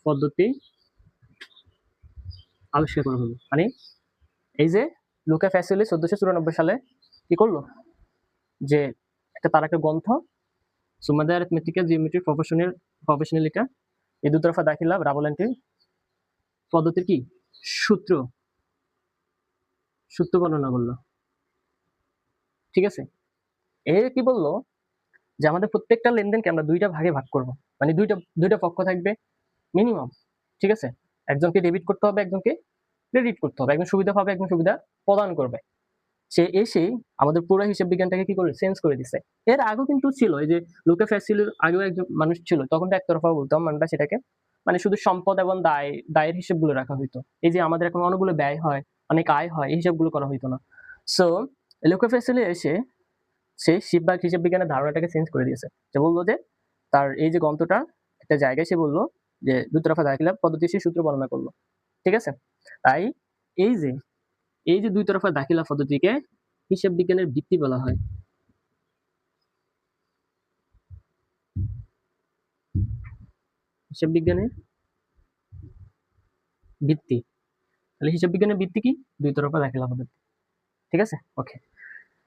পদ্ধতি আবিষ্কার করা হলো। মানে এই যে লুকা প্যাসিওলি 1494 সালে কি করলো? যে তার একটা গ্রন্থ সুমা দে অ্যারিথমেটিকা জিওমেট্রি প্রফেশনালিটা, এই দুতরফা দাখিলা ডাবল এন্ট্রি পদ্ধতির কি সূত্র বর্ণনা করলো, ঠিক আছে। এ কি বললো? যে আমাদের প্রত্যেকটা লেনদেনকে আমরা দুইটা ভাগে ভাগ করব, মানে দুইটা পক্ষ থাকবে মিনিমাম, ঠিক আছে। একজনকে ডেবিট করতে হবে, একজনকে ক্রেডিট করতে হবে। একজন সুবিধা পাবে, একজন সুবিধা প্রদান করবে। সে এসে আমাদের পুরো হিসাব বিজ্ঞানটাকে কি করে চেঞ্জ করে দিছে। এর আগেও কিন্তু ছিল, এই যে লুকা প্যাসিওলির আগেও একজন মানুষ ছিল, তখন তো একতরফা বলতাম আমরা সেটাকে, মানে শুধু সম্পদ এবং দায়ের হিসাবগুলো রাখা হইতো। এই যে আমাদের এখন অনেকগুলো ব্যয় হয়, অনেক আয় হয়, এই হিসাবগুলো করা হইতো না। সো লুকা প্যাসিওলি এসে সে হিসাব বিজ্ঞানের ধারণাটাকে চেঞ্জ করে দিয়েছে। সে বললো যে তার এই যে গ্রন্থটা একটা জায়গায় সে বললো যে দুতরফা দাখিলা পদ্ধতি সে সূত্র বর্ণনা করলো, ঠিক আছে। তাই এই যে দুই তরফা দাখিলা পদ্ধতিকে হিসাব বিজ্ঞানের ভিত্তি বলা হয়। হিসাব বিজ্ঞানের ভিত্তি, তাহলে হিসাব বিজ্ঞানের ভিত্তি কি? দুই তরফা দাখিলা পদ্ধতি, ঠিক আছে। ওকে,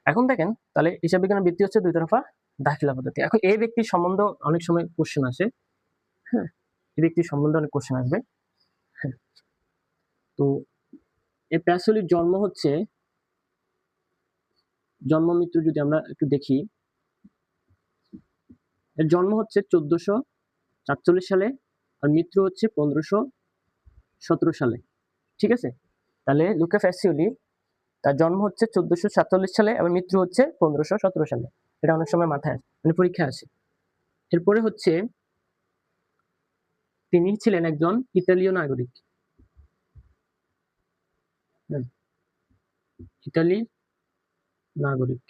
এখন দেখেন তাহলে হিসাব বিজ্ঞানের ভিত্তি হচ্ছে দুই তরফা দাখিলা পদ্ধতি। এখন এই ব্যক্তির সম্বন্ধে অনেক সময় কোশ্চেন আসে, হ্যাঁ, এই ব্যক্তির সম্বন্ধে অনেক কোশ্চেন আসবে। হ্যাঁ, তো এই প্যাসিওলির জন্ম মৃত্যু যদি আমরা একটু দেখি, এর জন্ম হচ্ছে 1447 সালে, আর মৃত্যু হচ্ছে 1517 সালে, ঠিক আছে। তাহলে লুকা প্যাসিওলি তার জন্ম হচ্ছে 1447 সালে এবং মৃত্যু হচ্ছে 1517 সালে। এটা অনেক সময় মাথায় আসে, মানে পরীক্ষা আসে। এরপরে হচ্ছে তিনি ছিলেন একজন ইতালীয় নাগরিক, ইতালি নাগরিক।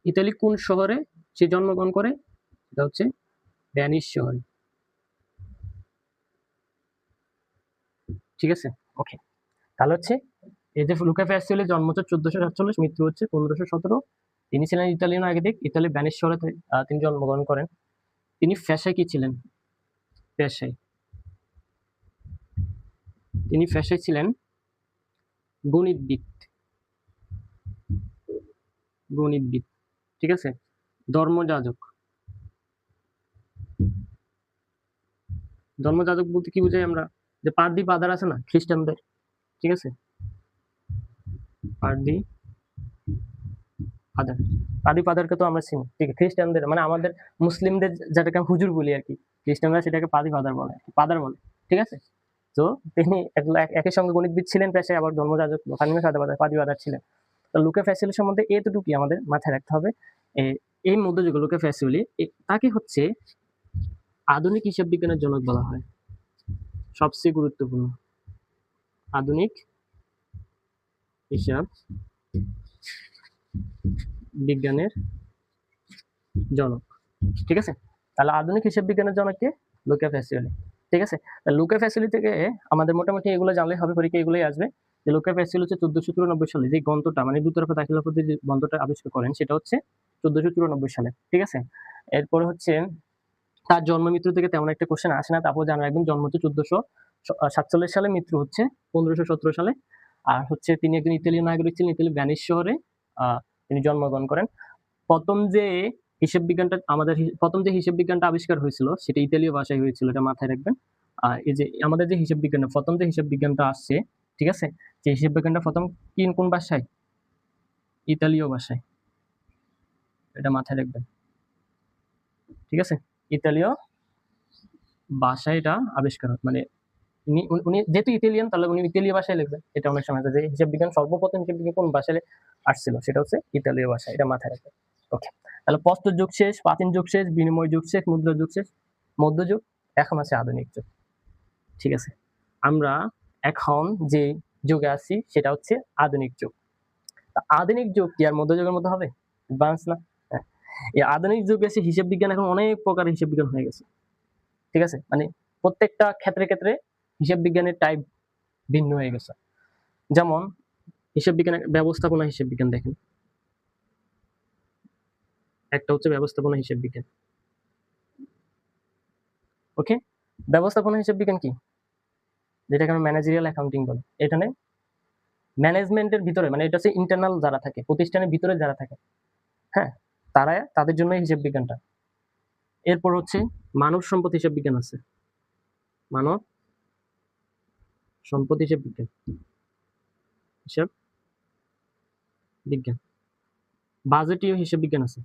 ইতালি কোন শহরে সে জন্মগ্রহণ করে? এটা হচ্ছে ভ্যানিস শহরে, ঠিক আছে। ওকে, তাহলে হচ্ছে এই যে লুকা প্যাসিওলির জন্ম হচ্ছে 1447, মৃত্যু হচ্ছে 1517। তিনি ছিলেন ইতালীয় নাগরিক, ইতালি ভ্যানিস শহরে তিনি জন্মগ্রহণ করেন। তিনি পেশায় কি ছিলেন? পেশায় তিনি পেশায় ছিলেন গণিতবিদ। গণিতবিদ, ঠিক আছে। ধর্মযাজক। ধর্মযাজক বলতে কি বুঝাই আমরা? যে পাদ্রী ফাদার আছে না খ্রিস্টানদের, ঠিক আছে, পাদ্রী ফাদার। পাদ্রী ফাদারকে তো আমরা চিনি, ঠিক আছে। খ্রিস্টানদের মানে আমাদের মুসলিমদের যেটাকে আমি হুজুর বলি আর কি, খ্রিস্টানরা সেটাকে পাদ্রী ফাদার বলে, ফাদার বলে, ঠিক আছে। তো তিনি একই সঙ্গে গণিতবিদ ছিলেন পেশায়, আবার ধর্মযাজক পাদ্রী ফাদার ছিলেন। তো লুকা ফ্যাসিলি সম্বন্ধে এতটুকুই আমাদের মাথায় রাখতে হবে। এই মধ্যযুগে লুকা ফ্যাসিলি তাকে হচ্ছে আধুনিক হিসাব বিজ্ঞানের জনক বলা হয়। সবচেয়ে গুরুত্বপূর্ণ, আধুনিক হিসাব বিজ্ঞানের জনক, ঠিক আছে। তাহলে আধুনিক হিসাব বিজ্ঞানের জনক কে? লুকা ফ্যাসিলি, ঠিক আছে। লুকা ফ্যাসিলি থেকে আমাদের মোটামুটি এগুলো জানলে হবে, পরীক্ষা এগুলোই আসবে। যে লুকা ফ্যাসিলি হচ্ছে 1494 সালে যে গ্রন্থটা মানে দুতরফা দাখিলা পদ্ধতি যে গ্রন্থটা আবিষ্কার করেন সেটা হচ্ছে 1494 সালে, ঠিক আছে। এরপরে হচ্ছে তার জন্ম মৃত্যু থেকে তেমন একটা কোশ্চেন আসে না, তারপর জানা রাখবেন জন্ম হচ্ছে 1447 সালে, মৃত্যু হচ্ছে 1517 সালে। আর হচ্ছে তিনি একজন ইতালীয় নাগরিক ছিলেন, ইতালি ভ্যানিস শহরে তিনি জন্মগ্রহণ করেন। প্রথম যে হিসাব বিজ্ঞানটা আবিষ্কার হয়েছিল সেটা ইতালীয় ভাষায় হয়েছিল, এটা মাথায় রাখবেন। আর এই যে আমাদের যে হিসাব বিজ্ঞান প্রথম যে হিসাব বিজ্ঞানটা আসছে, ঠিক আছে, যে হিসাব বিজ্ঞানটা প্রথম কোন ভাষায়? ইতালীয় ভাষায়, এটা মাথায় রাখবেন, ঠিক আছে। ইতালীয় ভাষায় এটা আবিষ্কার হয়, মানে উনি যেহেতু ইতালিয়ান তাহলে উনি ইতালীয় ভাষায় লিখবেন। এটা অনেক সময় যে হিসাব বিজ্ঞান সর্বপ্রথম হিসাব বিজ্ঞান কোন ভাষায় আসছিল সেটা হচ্ছে ইতালীয় ভাষা, এটা মাথায় রাখবেন। ওকে, তাহলে প্রস্তর যুগ শেষ, প্রাচীন যুগ শেষ, বিনিময় যুগ শেষ, মুদ্রা যুগ শেষ, মধ্যযুগ, এখন আছে আধুনিক যুগ, ঠিক আছে। আমরা এখন যে যুগে আছি সেটা হচ্ছে আধুনিক যুগ। আধুনিক যুগ কি আর মধ্যযুগের মধ্যে হবে? অ্যাডভান্স না? এই আধুনিক যুগে এসে হিসাব বিজ্ঞান এখন অনেক প্রকার হিসাব বিজ্ঞান হয়ে গেছে, ঠিক আছে। মানে প্রত্যেকটা ক্ষেত্রে হিসাব বিজ্ঞানের টাইপ ভিন্ন হয়ে গেছে। যেমন হিসাব বিজ্ঞানের ব্যবস্থাপনা হিসাব বিজ্ঞান দেখেন, একটা হচ্ছে ব্যবস্থাপনা হিসাব বিজ্ঞান। ওকে, ব্যবস্থাপনা হিসাব বিজ্ঞান কি? যেটাকে আমরা ম্যানেজারিয়াল অ্যাকাউন্টিং বলি। এখানে ম্যানেজমেন্টের ভিতরে মানে এটা হচ্ছে ইন্টারনাল যারা থাকে, প্রতিষ্ঠানের ভিতরে যারা থাকে, হ্যাঁ, তাদের জন্য হিসাব বিজ্ঞানটা। এরপর হচ্ছে মানব সম্পদ হিসাব বিজ্ঞান আছে, মানব সম্পদ হিসাব বিজ্ঞান, হিসাব বিজ্ঞান। বাজেটীয় হিসাব বিজ্ঞান আছে,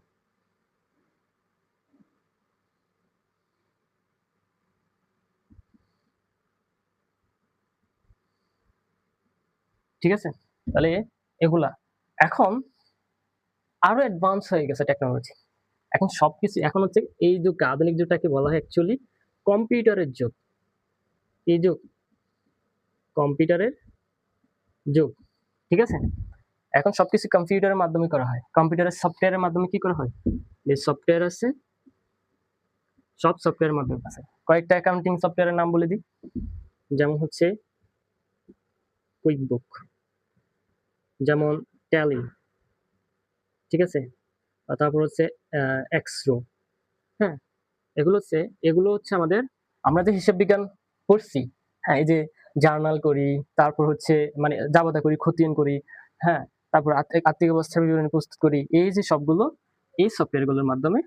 ঠিক আছে। তাহলে এগুলা এখন আরো অ্যাডভান্স হয়ে গেছে টেকনোলজি। এখন সবকিছু এখন হচ্ছে এই যুগ, আধুনিক যুগটাকে বলা হয় অ্যাকচুয়ালি কম্পিউটারের যুগ। এই যুগ কম্পিউটারের যুগ, ঠিক আছে। এখন সবকিছু কম্পিউটারের মাধ্যমে করা হয়, কম্পিউটারের সফটওয়্যারের মাধ্যমে কি করা হয়? যে সফটওয়্যার আছে সব সফটওয়্যারের মাধ্যমে আছে। কয়েকটা অ্যাকাউন্টিং সফটওয়্যারের নাম বলে দিই, যেমন হচ্ছে কুইক বুক, যেমন ট্যালি, ঠিক আছে। তারপর হচ্ছে এক্সরো, হ্যাঁ। এগুলো হচ্ছে আমাদের, আমরা যে হিসাব বিজ্ঞান পড়ছি, হ্যাঁ, এই যে জার্নাল করি, তারপর হচ্ছে মানে জাবাদা করি, খতিয়ান করি, হ্যাঁ, তারপর আর্থিক অবস্থার বিবরণী প্রস্তুত করি, এই যে সবগুলো এই সফটওয়্যারগুলোর মাধ্যমে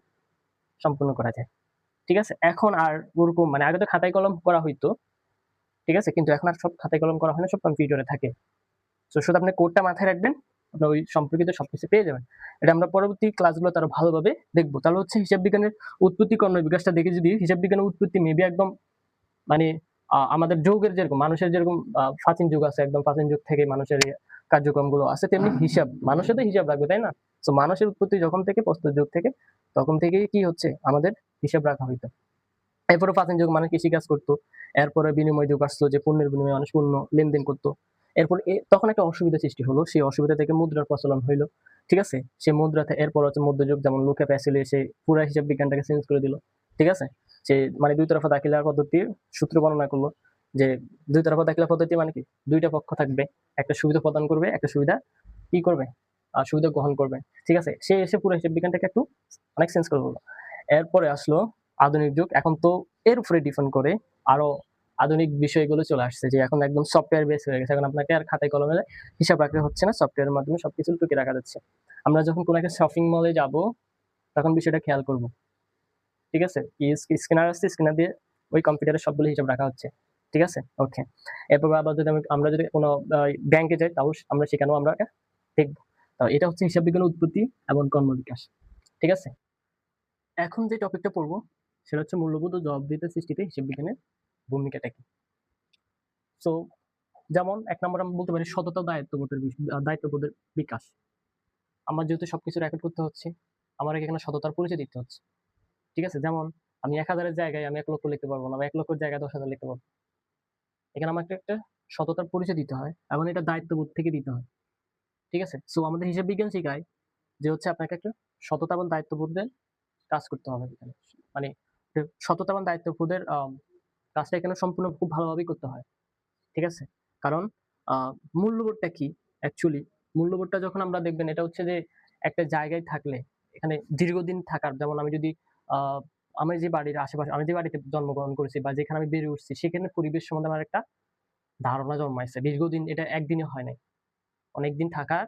সম্পূর্ণ করা যায়, ঠিক আছে। এখন আর ওরকম মানে আগে তো খাতায় কলম করা হইতো, ঠিক আছে, কিন্তু এখন আর সব খাতায় কলম করা হয় না, সব কম্পিউটারে থাকে। তো শুধু আপনি কোডটা মাথায় রাখবেন, আপনি ওই সম্পর্কিত সবকিছু পেয়ে যাবেন। এটা আমরা পরবর্তী ক্লাসগুলো তারা ভালোভাবে দেখবো। তাহলে হচ্ছে হিসাব বিজ্ঞানের উৎপত্তি কর্ণ বিকাশটা দেখে যদি হিসাব বিজ্ঞানের উৎপত্তি মেবি একদম মানে আমাদের যুগের যেরকম মানুষের যেরকম প্রাচীন যুগ আছে, একদম প্রাচীন যুগ থেকে মানুষের কার্যক্রমগুলো আছে, তেমনি হিসাব মানুষের তো হিসাব রাখবে, তাই না? তো মানুষের উৎপত্তি যখন থেকে প্রস্তর যুগ থেকে, তখন থেকেই কি হচ্ছে আমাদের হিসাব রাখা হইতো। এরপরে প্রাচীন যুগ মানুষ কৃষিকাজ করতো, এরপরে বিনিময় যুগ আসলো যে পণ্যের বিনিময়ে মানুষ পণ্য লেনদেন করতো। এরপর তখন একটা অসুবিধা সৃষ্টি হলো, সেই অসুবিধা থেকে মুদ্রার প্রচলন হইলো, ঠিক আছে। সেই মুদ্রাতে এরপর হচ্ছে মধ্যযুগ, যেমন লুকা প্যাসিলি এসে পুরো হিসাব বিজ্ঞানটাকে চেঞ্জ করে দিল, ঠিক আছে। যে মানে দুই তরফা দাখিলা পদ্ধতির সূত্র বর্ণনা করলো, যে দুই তরফা দাখিলা পদ্ধতি মানে কি, দুইটা পক্ষ থাকবে, একটা সুবিধা প্রদান করবে, একটা সুবিধা কি করবে, সুবিধা গ্রহণ করবে, ঠিক আছে। সে এসে পুরো হিসাব বিজ্ঞানটাকে একটু অনেক চেঞ্জ করে বললো। এরপরে আসলো আধুনিক যুগ। এখন তো এর উপরে ডিপেন্ড করে আরো আধুনিক বিষয়গুলো চলে আসছে, যে এখন একদম সফটওয়্যার বেস হয়ে গেছে। এখন আপনাকে আর খাতায় কলমে হিসাব রাখতে হচ্ছে না, সফটওয়্যারের মাধ্যমে সবকিছু টুকে রাখা যাচ্ছে। আমরা যখন কোনো একটা শপিং মলে যাব, তখন বিষয়টা খেয়াল করব। ঠিক আছে? স্ক্যানার আছে, স্ক্যানার দিয়ে ওই কম্পিউটারে সবগুলো হিসাব রাখা হচ্ছে। ঠিক আছে? ওকে। এরপর আবার যদি আমরা যদি কোনো ব্যাংকে যাই, তাও আমরা সেখানেও আমরা এটা দেখব। তো এটা হচ্ছে হিসাব বিজ্ঞানের উৎপত্তি এবং কর্মবিকাশ। ঠিক আছে? এখন যে টপিকটা পড়বো সেটা হচ্ছে মূল্যবোধ ও জবাবদিহিতা সৃষ্টিতে হিসাব বিজ্ঞানের ভূমিকাটা কি। সো যেমন ১ নম্বর আমরা বলতে পারি সততা ও দায়িত্ববোধের বিকাশ। আমার যেহেতু সবকিছু রেকর্ড করতে হচ্ছে, আমার এখানে সততার পরিচয় দিতে হচ্ছে। ঠিক আছে? যেমন আমি ১,০০০ এর জায়গায় আমি ১,০০,০০০ লিখতে পারব না, বা ১,০০,০০০ এর জায়গায় ১০,০০০ লিখতে পারব। এখানে আমাকে একটা সততার পরিচয় দিতে হয় এবং এটা দায়িত্ববোধ থেকে দিতে হয়। ঠিক আছে? সো আমাদের হিসাব বিজ্ঞান শিখায় যে হচ্ছে আপনাকে একটা সততা এবং দায়িত্ববোধের কাজ করতে হবে এখানে। মানে সততা এবং দায়িত্ববোধের কাজটা এখানে সম্পূর্ণ খুব ভালোভাবেই করতে হয়। ঠিক আছে? কারণ আ মূল্যবোধটা কি? অ্যাকচুয়ালি মূল্যবোধটা যখন আমরা দেখবেন, এটা হচ্ছে যে একটা জায়গায় থাকলে এখানে দীর্ঘদিন থাকার, যেমন আমি যদি আ আমি যে বাড়ির আশেপাশে, আমি যে বাড়িতে জন্মগ্রহণ করেছি বা যেখানে আমি বেড়ে উঠছি, সেখানে পরিবেশ সম্বন্ধে আমার একটা ধারণা জন্মাইছে। দীর্ঘদিন, এটা একদিনে হয় নাই। অনেকদিন থাকার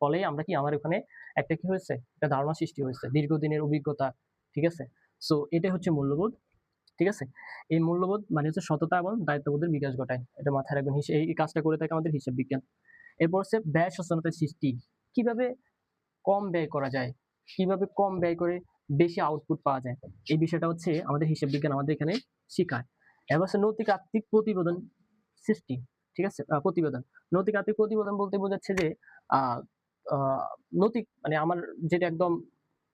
ফলেই আমরা কি, আমার ওখানে একটা কি হয়েছে? একটা ধারণা সৃষ্টি হয়েছে। দীর্ঘদিনের অভিজ্ঞতা। ঠিক আছে? সো এটাই হচ্ছে মূল্যবোধ। ঠিক আছে? এই মূল্যবোধ মানে হচ্ছে সততা এবং দায়িত্ববোধের বিকাশ ঘটায়। এটা মাথায় রাখবেন। এই কাজটা করে থাকে আমাদের হিসাব বিজ্ঞান। এরপর হচ্ছে ব্যয় সচেতনতার সৃষ্টি। কিভাবে কম ব্যয় করা যায়? কিভাবে কম ব্যয় করে বেশি আউটপুট পাওয়া যায়? এই বিষয়টা হচ্ছে আমাদের হিসাব বিজ্ঞান আমাদের এখানে শিখায়। এবার হচ্ছে নৈতিক আর্থিক প্রতিবেদন সৃষ্টি। ঠিক আছে? প্রতিবেদন। নৈতিক আর্থিক প্রতিবেদন বলতে বোঝাচ্ছে যে আ আ নৈতিক মানে আমার যেটা একদম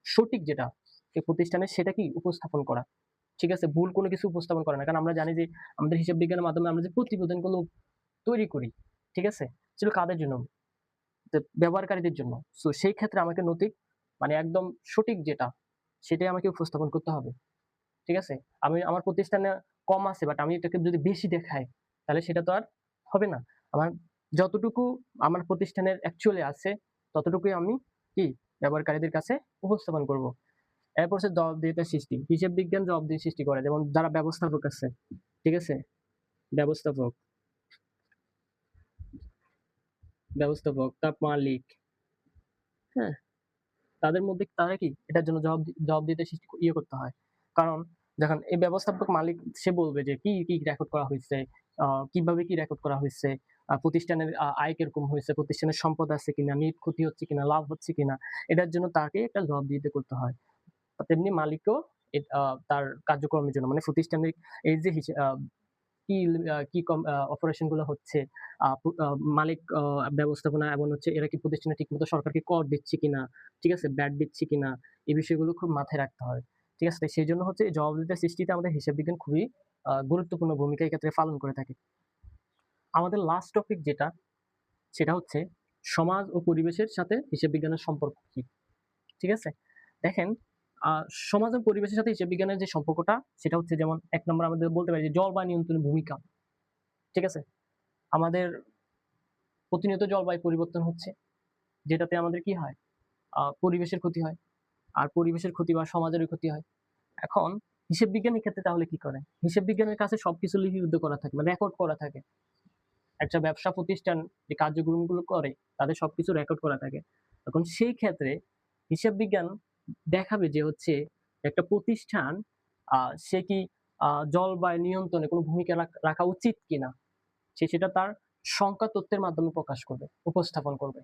সঠিক যেটা, সেই প্রতিষ্ঠানের সেটা কি উপস্থাপন করা। ঠিক আছে? ভুল কোনো কিছু উপস্থাপন করে না। কারণ আমরা জানি যে আমাদের হিসাব বিজ্ঞানের মাধ্যমে আমরা যে প্রতিবেদনগুলো তৈরি করি, ঠিক আছে? সেগুলো কাদের জন্য? ব্যবহারকারীদের জন্য। সো সেই ক্ষেত্রে আমাকে নৈতিক মানে একদম সঠিক যেটা, সেটাই আমাকে উপস্থাপন করতে হবে। ঠিক আছে? আমি আমার প্রতিষ্ঠানে কম আছে, বাট আমি এটাকে যদি বেশি দেখাই, তাহলে সেটা তো আর হবে না। আমার যতটুকু আমার প্রতিষ্ঠানের অ্যাকচুয়ালি আছে, ততটুকুই আমি কি ব্যবহারকারীদের কাছে উপস্থাপন করব। এরপর হচ্ছে জবাবদিহিতার সৃষ্টি। হিসাব বিজ্ঞান জবাবদিহি সৃষ্টি করে। যেমন যারা ব্যবস্থাপক আছে, ঠিক আছে? ব্যবস্থাপক, তার মালিক, হ্যাঁ? তাদের মধ্যে তারা কি এটার জন্য জবাবদিহিতা সৃষ্টি করতে হয়। কারণ যখন এই ব্যবস্থাপক মালিক, সে বলবে যে কি রেকর্ড করা হইছে, কিভাবে কি রেকর্ড করা হইছে, প্রতিষ্ঠানের আয় কিরকম হইছে, প্রতিষ্ঠানের সম্পদ আছে কিনা, নিট ক্ষতি হচ্ছে কিনা, লাভ হচ্ছে কিনা, এটার জন্য তাকে একটা জবাবদিহিতা করতে হয়। তেমনি মালিকও তার কার্যক্রমের জন্য মানে প্রতিষ্ঠানের এই যে কি কি অপারেশন গুলো হচ্ছে, আ পু আ মালিক ব্যবস্থাপনা এবং হচ্ছে এরা কি প্রতিষ্ঠানে ঠিকমতো সরকারকে কর দিচ্ছে কিনা, ঠিক আছে? ভ্যাট দিচ্ছে কিনা, এই বিষয়গুলো খুব মাথায় রাখতে হয়। ঠিক আছে? সেজন্য হচ্ছে জবাবদিহিতা সৃষ্টিতে আমাদের হিসাব বিজ্ঞান খুবই গুরুত্বপূর্ণ ভূমিকা এই ক্ষেত্রে পালন করে থাকে। আমাদের লাস্ট টপিক যেটা, সেটা হচ্ছে সমাজ ও পরিবেশের সাথে হিসাব বিজ্ঞানের সম্পর্ক কি? ঠিক আছে? দেখেন, আ সমাজ ও পরিবেশের সাথে হিসাব বিজ্ঞানের যে সম্পর্কটা, সেটা হচ্ছে যেমন ১ নম্বর আমাদের বলতে পারি যে জলবায়ু নিয়ন্ত্রণের ভূমিকা। ঠিক আছে? আমাদের প্রতিনিয়ত জলবায়ু পরিবর্তন হচ্ছে, যেটাতে আমাদের কি হয়? পরিবেশের ক্ষতি হয়। আর পরিবেশের ক্ষতি বা সমাজেরও ক্ষতি হয়। এখন হিসেব বিজ্ঞানের ক্ষেত্রে তাহলে কি করে? হিসেব বিজ্ঞানের কাছে সবকিছু লিপিবদ্ধ করা থাকে, মানে রেকর্ড করা থাকে। একটা ব্যবসা প্রতিষ্ঠান যে কার্যক্রমগুলো করে, তাদের সবকিছু রেকর্ড করা থাকে। এখন সেই ক্ষেত্রে হিসাব বিজ্ঞান দেখাবে যে হচ্ছে একটা প্রতিষ্ঠান আ সে কি জলবায়ু নিয়ন্ত্রণে কোনো ভূমিকা রাখা উচিত কিনা? সে সেটা তার সংখ্যা তথ্যের মাধ্যমে প্রকাশ করবে, উপস্থাপন করবে।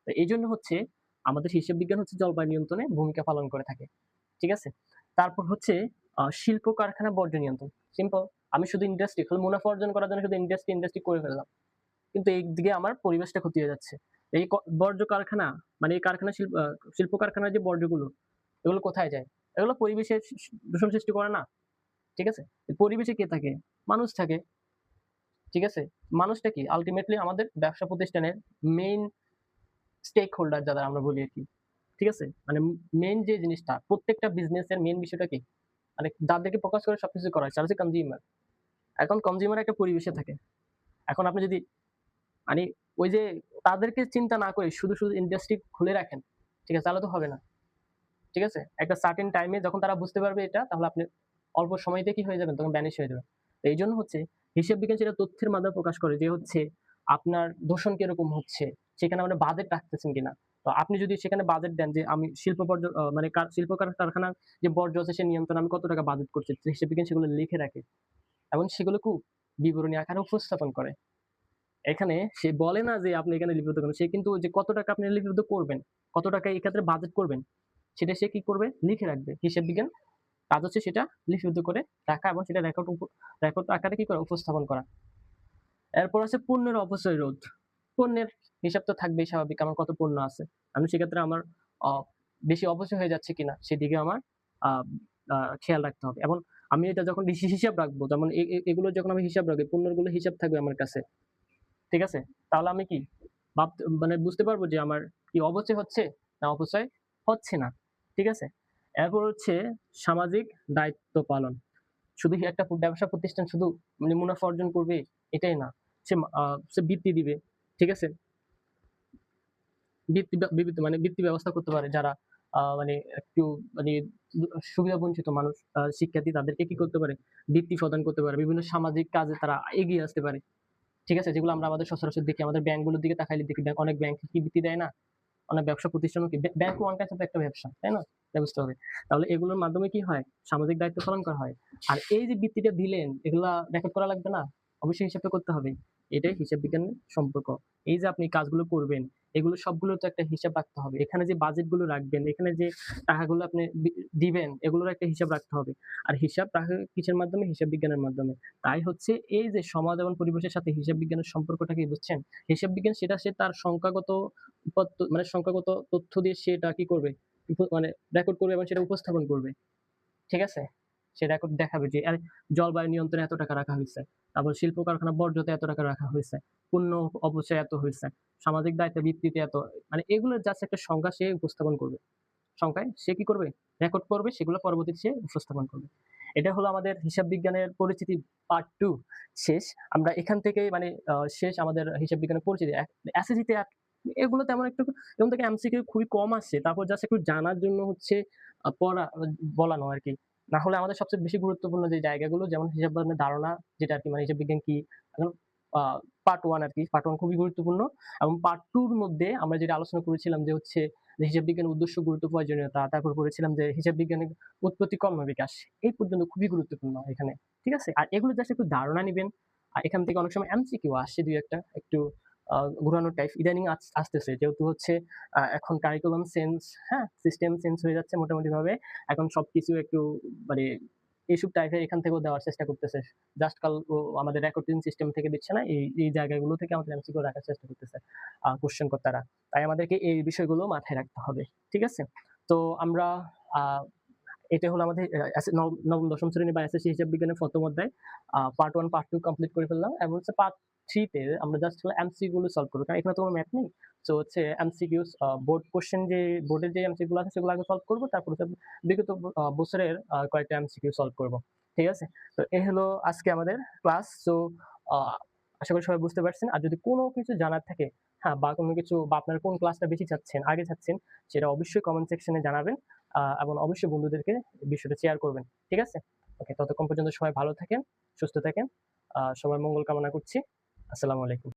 তো এইজন্য হচ্ছে আমাদের হিসাব বিজ্ঞান হচ্ছে জলবায়ু নিয়ন্ত্রণে ভূমিকা পালন করে থাকে। ঠিক আছে? তারপর হচ্ছে শিল্প কারখানা বর্জ্য নিয়ন্ত্রণ। সিম্পল। আমি শুধু ইন্ডাস্ট্রি খালি মুনাফা অর্জন করার জন্য শুধু ইন্ডাস্ট্রি করে ফেললাম। কিন্তু একদিকে আমার পরিবেশটা ক্ষতি হয়ে যাচ্ছে। এই বর্জ্য কারখানা মানে এই কারখানা শিল্প কারখানার যে বর্জ্যগুলো, এগুলো কোথায় যায়? এগুলো পরিবেশে দূষণ সৃষ্টি করে না। ঠিক আছে? পরিবেশে কে থাকে? মানুষ থাকে। ঠিক আছে? মানুষটা কি? আল্টিমেটলি আমাদের ব্যবসা প্রতিষ্ঠানের মেইন স্টেক হোল্ডার যারা আমরা বলি আরকি। ঠিক আছে? মানে মেইন যে জিনিসটা, প্রত্যেকটা বিজনেসের মেইন বিষয়টা কি? মানে যাদেরকে ফোকাস করে সবকিছু করা হয়, সেটা হচ্ছে কনজিউমার। এখন কনজিউমার একটা পরিবেশে থাকে। এখন আপনি যদি মানে ওই যে তাদেরকে চিন্তা না করে শুধু ইন্ডাস্ট্রি খুলে রাখেন, ঠিক আছে? তাহলে তো হবে না। ঠিক আছে? একটা সার্টেন টাইমে যখন তারা বুঝতে পারবে এটা, তাহলে আপনি অল্প সময়তে কি হয়ে যাবেন? তখন ভ্যানিশ হয়ে যাবেন। তো এই জন্য হচ্ছে হিসাব বিজ্ঞান সেটা তথ্যের মাধ্যমে প্রকাশ করে যে হচ্ছে আপনার দূষণ কিরকম হচ্ছে, সেখানে আমরা বাজেট রাখতেছেন কিনা। তো আপনি যদি সেখানে বাজেট দেন যে আমি শিল্প বর্জ্য মানে শিল্প কারখানার যে বর্জ্য আছে সে নিয়ন্ত্রণে আমি কত টাকা বাজেট করছি, তো হিসাব বিজ্ঞান সেগুলো লিখে রাখে এবং সেগুলো খুব বিবরণী আকারে উপস্থাপন করে। এখানে সে বলে না যে আপনি এখানে লিপিবদ্ধ করুন, সে কিন্তু যে কত টাকা আপনি লিপিবদ্ধ করবেন, কত টাকা এই ক্ষেত্রে বাজেট করবেন, সেটা সে কি করবে লিখে রাখবে। হিসাব বিজ্ঞান কাজ হচ্ছে সেটা লিপিবদ্ধ করে রাখা এবং সেটা রেকর্ড আকারে কি করা উপস্থাপন করা। এরপর আছে পণ্যের অপচয় রোধ। পণ্যের হিসাব তো থাকবেই স্বাভাবিক, আমার কত পণ্য আছে। আমি সেক্ষেত্রে আমার আ বেশি অপচয় হয়ে যাচ্ছে কিনা সেদিকে আমার আ আ খেয়াল রাখতে হবে। এবং আমি এটা যখন হিসাব রাখবো, যেমন এগুলো যখন আমি হিসাব রাখবো, পণ্যগুলো হিসাব থাকবে আমার কাছে। ঠিক আছে? তাহলে আমি কি মানে বুঝতে পারবো যে আমার কি অপচয় হচ্ছে না অপচয় হচ্ছে না। ঠিক আছে? এরপর হচ্ছে সামাজিক দায়িত্ব পালন। শুধু একটা ব্যবসা প্রতিষ্ঠান শুধু মানে মুনাফা অর্জন করবে এটাই না। সে বৃত্তি দিবে। ঠিক আছে? বৃত্তি ব্যবস্থা করতে পারে যারা মানে একটু মানে সুবিধা বঞ্চিত মানুষ, শিক্ষার্থী তাদেরকে কি করতে পারে? বৃত্তি প্রদান করতে পারে। বিভিন্ন সামাজিক কাজে তারা এগিয়ে আসতে পারে। ঠিক আছে? যেগুলো আমরা আমাদের সচরাচর দেখি, আমাদের ব্যাংকগুলোর দিকে তাকাইলে দেখি অনেক ব্যাংক কি বৃত্তি দেয় না? অনেক ব্যবসা প্রতিষ্ঠানও কি ব্যাংক ওয়ান কাইন্ড অফ একটা ব্যবসা, তাই না? এটা বুঝতে হবে। তাহলে এগুলোর মাধ্যমে কি হয়? সামাজিক দায়িত্ব পালন করা হয়। আর এই যে বৃত্তিটা দিলেন, এগুলা রেকর্ড করা লাগবে না? অবশ্যই হিসাবটা করতে হবে। এটাই হিসাব বিজ্ঞানের সম্পর্ক। এই যে আপনি কাজগুলো করবেন, এগুলো সবগুলোর তো একটা হিসাব রাখতে হবে। এখানে যে বাজেটগুলো রাখবেন, এখানে যে টাকাগুলো আপনি দিবেন, এগুলোর একটা হিসাব রাখতে হবে। আর হিসাব রাখা কিসের মাধ্যমে? হিসাব বিজ্ঞানের মাধ্যমে। তাই হচ্ছে এই যে সমাজ এবং পরিবেশের সাথে হিসাব বিজ্ঞানের সম্পর্কটা কি বুঝছেন? হিসাব বিজ্ঞান সেটা সে তার সংখ্যাগত মানে সংখ্যাগত তথ্য দিয়ে সেটা কি করবে? মানে রেকর্ড করবে এবং সেটা উপস্থাপন করবে। ঠিক আছে? সে রেকর্ড দেখাবে যে জলবায়ু নিয়ন্ত্রণে এত টাকা রাখা হইছে। তারপর শিল্প কারখানা বর্জ্যতে এত টাকা রাখা হইছে। পণ্য অপচয় এত হইছে। সামাজিক দায়িত্ব ভিত্তিতে এত, মানে এগুলোর জাস্ট একটা সংখ্যা সে উপস্থাপন করবে। সংখ্যায় সে কি করবে? রেকর্ড করবে, সেগুলো পরবর্তীতে সে উপস্থাপন করবে। এটা হলো আমাদের হিসাব বিজ্ঞানের পরিচিতি পার্ট 2 শেষ। আমরা এখান থেকেই মানে শেষ আমাদের হিসাব বিজ্ঞানের পরিচিতি। এসএসসি তে এগুলো তেমন একটু এগুলো থেকে এমসিকিউ খুবই কম আসছে। তারপর জাস্ট একটু জানার জন্য হচ্ছে পড়া বলানো আরকি। না হলে আমাদের সবচেয়ে বেশি গুরুত্বপূর্ণ যে জায়গাগুলো, যেমন হিসাব বিজ্ঞানের ধারণা, যেটা আরকি মানে হিসাব বিজ্ঞান কি? এখন আ পার্ট 1 আরকি। পার্ট 1 খুবই গুরুত্বপূর্ণ এবং পার্ট 2 র মধ্যে আমরা যেটা আলোচনা করেছিলাম যে হচ্ছে যে হিসাব বিজ্ঞানের উদ্দেশ্য, গুরুত্ব, প্রয়োজনীয়তা। তারপর করেছিলাম যে হিসাব বিজ্ঞানের উৎপত্তি, কর্মবিকাশ। এই পর্যন্ত খুবই গুরুত্বপূর্ণ এখানে। ঠিক আছে? আর এগুলো জাস্ট একটু ধারণা নিবেন। আর এখান থেকে অনেক সময় এমসিকিউ আসছে ২-১ টা একটু আ ঘুরানো টাইপ ইদানিং আসতেছে। যেহেতু হচ্ছে এখন কারিকুলাম চেঞ্জ, হ্যাঁ? সিস্টেম চেঞ্জ হয়ে যাচ্ছে মোটামুটিভাবে। এখন সবকিছু একটু মানে এইসব টাইপের এখান থেকেও দেওয়ার চেষ্টা করতেছে। জাস্ট আমাদের রেকর্ডিং সিস্টেম থেকে দিচ্ছে না। এই জায়গাগুলো থেকে আমাদের এমসিকিউ রাখার চেষ্টা করতেছে কোয়েশ্চেন কর্তারা। তাই আমাদেরকে এই বিষয়গুলো মাথায় রাখতে হবে। ঠিক আছে? তো আমরা আ এটা হলো আমাদের নবম, দশম শ্রেণী বা এসএসসি হিসাব বিজ্ঞানের ১ম অধ্যায়। পার্ট 1, পার্ট 2 কমপ্লিট করে ফেললাম এবং হচ্ছে পার্ট 3 তে আমরা জাস্ট হলো এমসিকিউ গুলো সলভ করব। কারণ এখানে তো কোনো ম্যাথ নেই। সো হচ্ছে এমসিকিউস, বোর্ড কোয়েশ্চেন, যে বোর্ডের যে এমসিকিউ গুলো আছে সেগুলো আগে সলভ করব। তারপর হচ্ছে বিগত বছরের কয়েকটা এমসিকিউ সলভ করব। ঠিক আছে? তো এই হলো আজকে আমাদের ক্লাস। সো আ আশা করি সবাই বুঝতে পারছেন। আর যদি কোনো কিছু জানার থাকে, হ্যাঁ, বা কোনো কিছু বা আপনারা কোন ক্লাসটা বেশি চাচ্ছেন, আগে চাচ্ছেন, সেটা অবশ্যই কমেন্ট সেকশনে জানাবেন। এবং অবশ্যই বন্ধুদেরকে বিষয়টা শেয়ার করবেন। ঠিক আছে? ওকে, ততক্ষণ পর্যন্ত সবাই ভালো থাকেন, সুস্থ থাকেন। সবার মঙ্গল কামনা করছি। আসসালামু আলাইকুম।